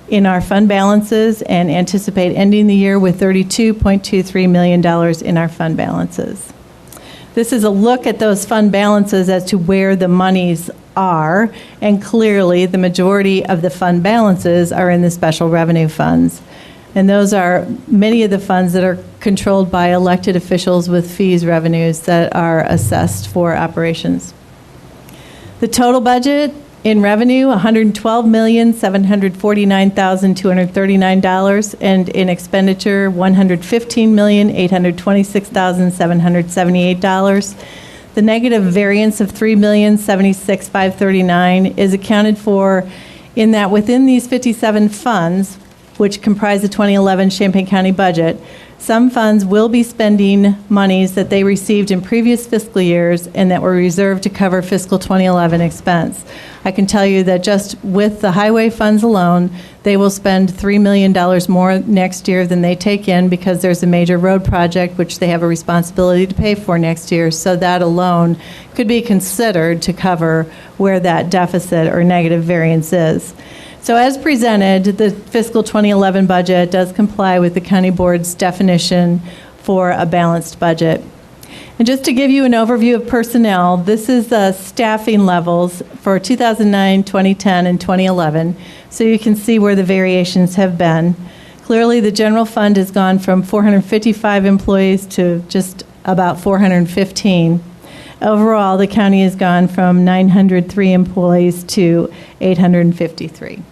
in our fund balances and anticipate ending the year with $32.23 million in our fund balances. This is a look at those fund balances as to where the monies are, and clearly the majority of the fund balances are in the special revenue funds. And those are many of the funds that are controlled by elected officials with fees revenues that are assessed for operations. The total budget in revenue, $112,749,239, and in expenditure, $115,826,778. The negative variance of $3,076,539 is accounted for in that within these 57 funds, which comprise the 2011 Champaign County budget, Some funds will be spending monies that they received in previous fiscal years and that were reserved to cover fiscal 2011 expense. I can tell you that just with the highway funds alone, they will spend $3 million more next year than they take in because there's a major road project which they have a responsibility to pay for next year. So that alone could be considered to cover where that deficit or negative variance is. So as presented, the fiscal 2011 budget does comply with the county board's definition for a balanced budget. And just to give you an overview of personnel, this is the staffing levels for 2009, 2010, and 2011. So you can see where the variations have been. Clearly, the general fund has gone from 455 employees to just about 415. Overall, the county has gone from 903 employees to 853.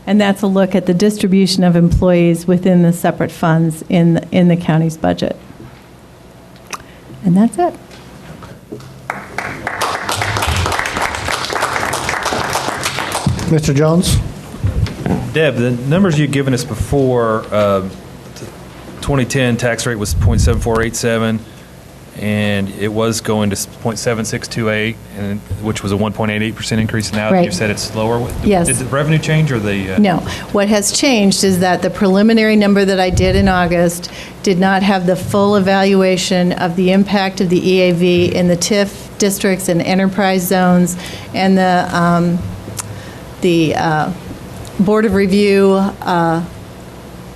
And that's a look at the distribution of employees within the separate funds in the county's budget. And that's it. Mr. Jones? Deb, the numbers you've given us before, 2010 tax rate was 0.7487, and it was going to 0.7628, and which was a 1.88% increase. Now Right. you've said it's lower. Yes. Did the revenue change or the? No. What has changed is that the preliminary number that I did in August did not have the full evaluation of the impact of the EAV in the TIF districts and enterprise zones, and the Board of Review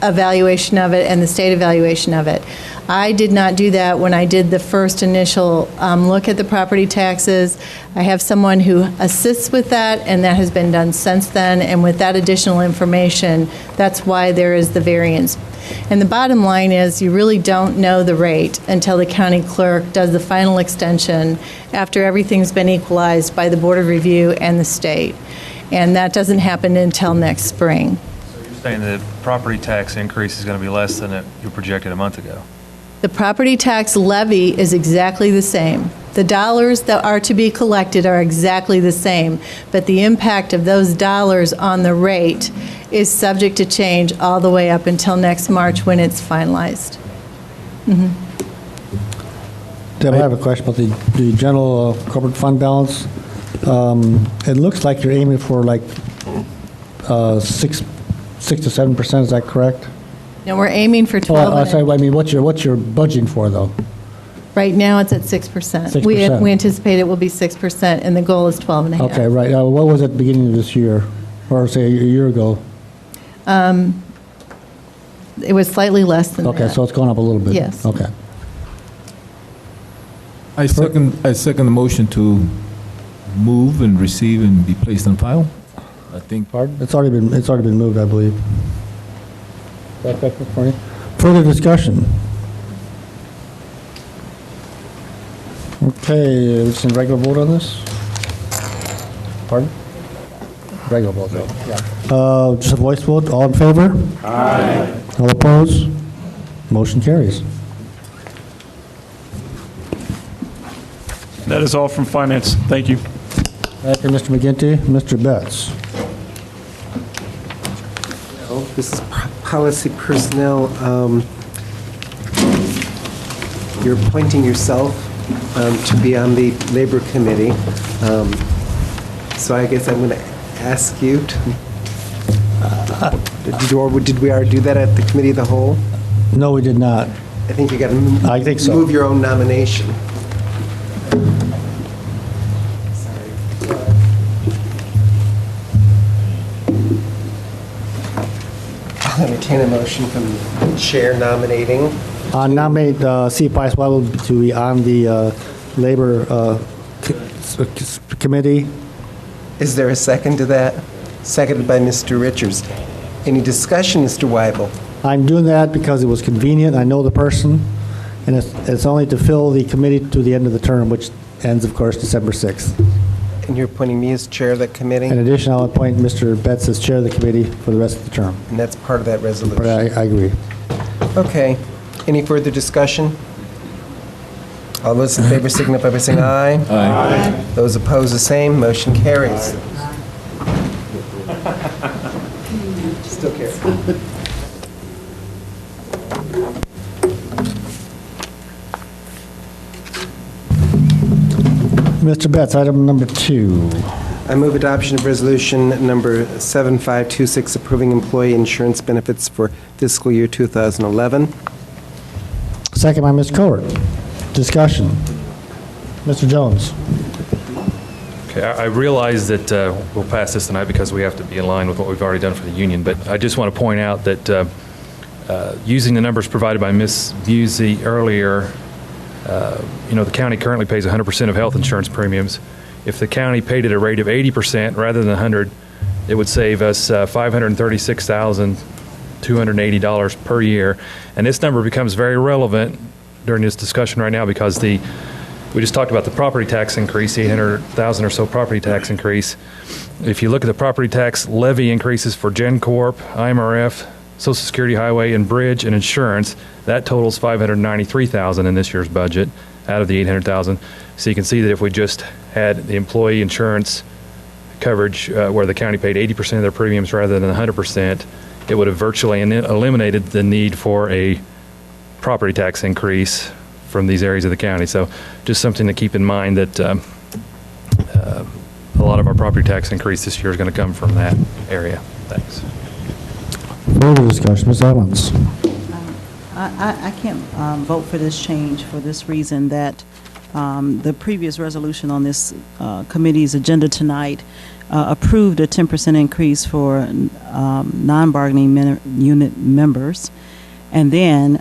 evaluation of it and the state evaluation of it. I did not do that when I did the first initial look at the property taxes. I have someone who assists with that, and that has been done since then. And with that additional information, that's why there is the variance. And the bottom line is you really don't know the rate until the county clerk does the final extension after everything's been equalized by the Board of Review and the state. And that doesn't happen until next spring. So you're saying the property tax increase is going to be less than you projected a month ago? The property tax levy is exactly the same. The dollars that are to be collected are exactly the same, but the impact of those dollars on the rate is subject to change all the way up until next March when it's finalized. Deb, I have a question about the general corporate fund balance. It looks like you're aiming for like 6 to 7%. Is that correct? And we're aiming for 12. Sorry, I mean, what's your budgeting for though? Right now, it's at 6%. 6%. We anticipate it will be 6%, and the goal is 12.5. Okay, right. What was it at the beginning of this year, or say a year ago? It was slightly less than that. Okay, so it's gone up a little bit. Yes. Okay. I second the motion to move and receive and be placed on file. I think. Pardon? It's already been moved, I believe. Is that correct, Mr. Carney? Further discussion? Okay, it's in regular vote on this? Pardon? Regular vote, though. Yeah. Just a voice vote. All in favor? Aye. All opposed? Motion carries. That is all from Finance. Thank you. Thank you, Mr. McGinty. Mr. Betts. This is policy personnel. You're appointing yourself to be on the Labor Committee. So I guess I'm going to ask you to, did we already do that at the Committee of the Whole? No, we did not. I think you got to move your own nomination. I'll entertain a motion from the chair nominating. Nominate C. Pice Waddle to be on the Labor Committee. Is there a second to that? Seconded by Mr. Richards. Any discussion, Mr. Weibel? I'm doing that because it was convenient. I know the person, and it's only to fill the committee to the end of the term, which ends, of course, December 6th. And you're appointing me as chair of that committee? In addition, I'll appoint Mr. Betts as chair of the committee for the rest of the term. And that's part of that resolution? I agree. Okay. Any further discussion? All those in favor signify by saying aye. Aye. Those opposed, the same. Motion carries. Still carries. Mr. Betts, item number 2. I move adoption of resolution number 7526 approving employee insurance benefits for fiscal year 2011. Second by Ms. Cowart. Discussion. Mr. Jones. Okay, I realize that we'll pass this tonight because we have to be in line with what we've already done for the union, but I just want to point out that using the numbers provided by Ms. Busey earlier, the county currently pays 100% of health insurance premiums. If the county paid at a rate of 80% rather than 100, it would save us $536,280 per year. And this number becomes very relevant during this discussion right now because we just talked about the property tax increase, the 800,000 or so property tax increase. If you look at the property tax levy increases for GenCorp, IMRF, Social Security, Highway, and Bridge, and Insurance, that totals $593,000 in this year's budget out of the $800,000. So you can see that if we just had the employee insurance coverage where the county paid 80% of their premiums rather than 100%, it would have virtually eliminated the need for a property tax increase from these areas of the county. So just something to keep in mind that a lot of our property tax increase this year is going to come from that area. Thanks. Further discussion, Ms. Evans. I can't vote for this change for this reason that the previous resolution on this committee's agenda tonight approved a 10% increase for non-bargaining unit members. And then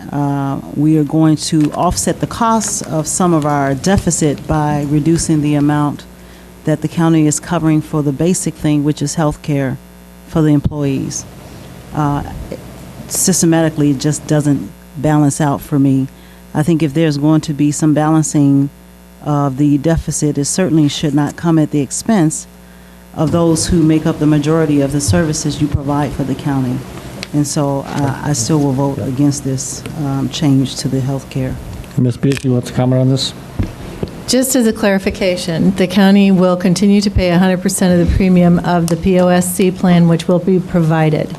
we are going to offset the costs of some of our deficit by reducing the amount that the county is covering for the basic thing, which is health care for the employees. Systematically, it just doesn't balance out for me. I think if there's going to be some balancing of the deficit, it certainly should not come at the expense of those who make up the majority of the services you provide for the county. And so I still will vote against this change to the health care. Ms. Busey, you want to comment on this? Just as a clarification, the county will continue to pay 100% of the premium of the POSC plan, which will be provided.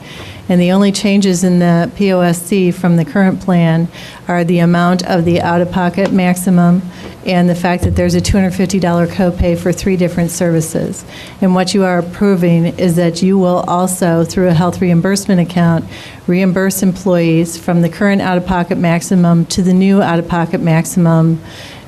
And the only changes in the POSC from the current plan are the amount of the out-of-pocket maximum and the fact that there's a $250 copay for 3 different services. And what you are approving is that you will also, through a health reimbursement account, reimburse employees from the current out-of-pocket maximum to the new out-of-pocket maximum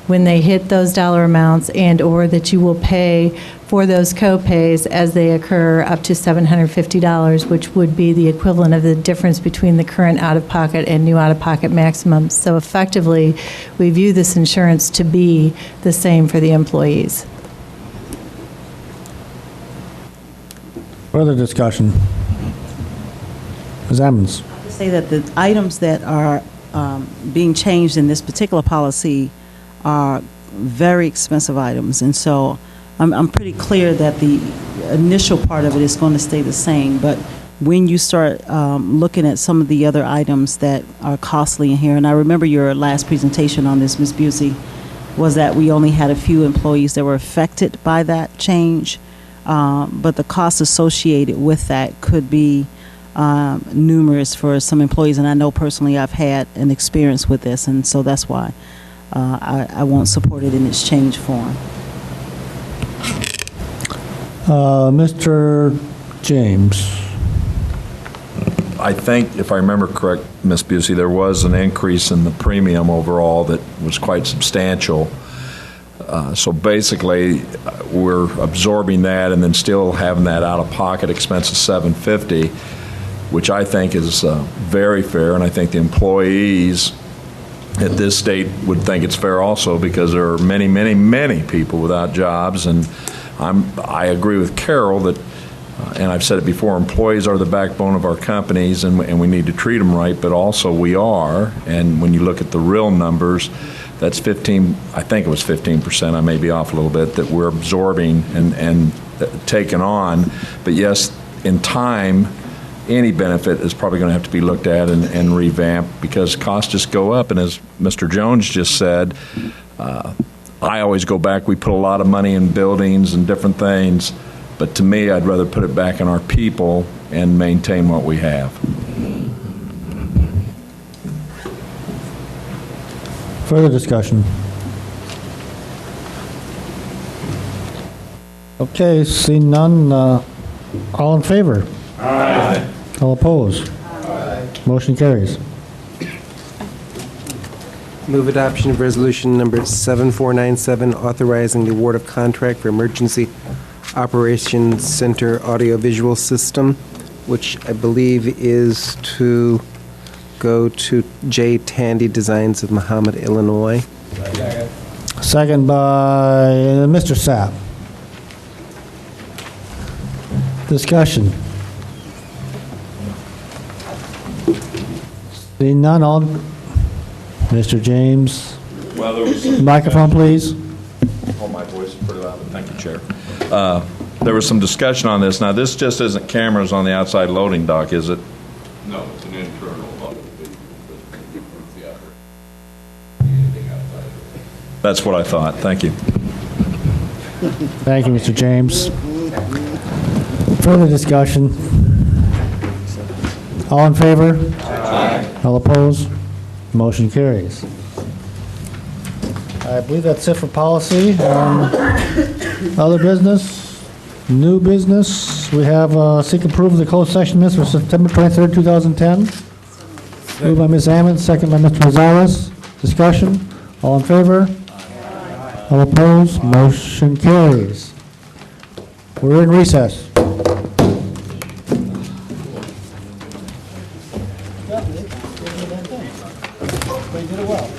when they hit those dollar amounts, and or that you will pay for those co-pays as they occur up to $750, which would be the equivalent of the difference between the current out-of-pocket and new out-of-pocket maximums. So effectively, we view this insurance to be the same for the employees. Further discussion. Ms. Ammons. Say that the items that are being changed in this particular policy are very expensive items, and so I'm pretty clear that the initial part of it is going to stay the same, but when you start looking at some of the other items that are costly in here, and I remember your last presentation on this, Ms. Busey, was that we only had a few employees that were affected by that change, but the costs associated with that could be numerous for some employees, and I know personally I've had an experience with this, and so that's why I won't support it in its change form. Mr. James. I think, if I remember correct, Ms. Busey, there was an increase in the premium overall that was quite substantial. So basically, we're absorbing that and then still having that out-of-pocket expense of $750, which I think is very fair, and I think the employees at this state would think it's fair also, because there are many, many, many people without jobs, and I agree with Carol that, and I've said it before, employees are the backbone of our companies, and we need to treat them right, but also we are, and when you look at the real numbers, that's 15, I think it was 15%, I may be off a little bit, that we're absorbing and taking on, but yes, in time, any benefit is probably going to have to be looked at and revamped, because costs just go up. And as Mr. Jones just said, I always go back, we put a lot of money in buildings and different things, but to me, I'd rather put it back in our people and maintain what we have. Further discussion. Okay, seeing none, all in favor? Aye. All opposed? Aye. Motion carries. Move adoption of resolution number 7497, authorizing the award of contract for Emergency Operations Center audiovisual system, which I believe is to go to J. Tandy Designs of Mahomet, Illinois. Second by Mr. Sapp. Discussion. Seeing none, all, Mr. James. Well, there was Microphone, please. Oh, my voice is pretty loud, but thank you, Chair. There was some discussion on this. Now, this just isn't cameras on the outside loading dock, is it? No, it's an internal load. That's what I thought. Thank you. Thank you, Mr. James. Further discussion? All in favor? Aye. All opposed? Motion carries. I believe that's it for policy. Other business? New business? We have seek approval of the closed session minutes for September 23rd, 2010. Moved by Ms. Ammons, second by Mr. Rosales. Discussion? All in favor? All opposed? Motion carries. We're in recess. They did it well.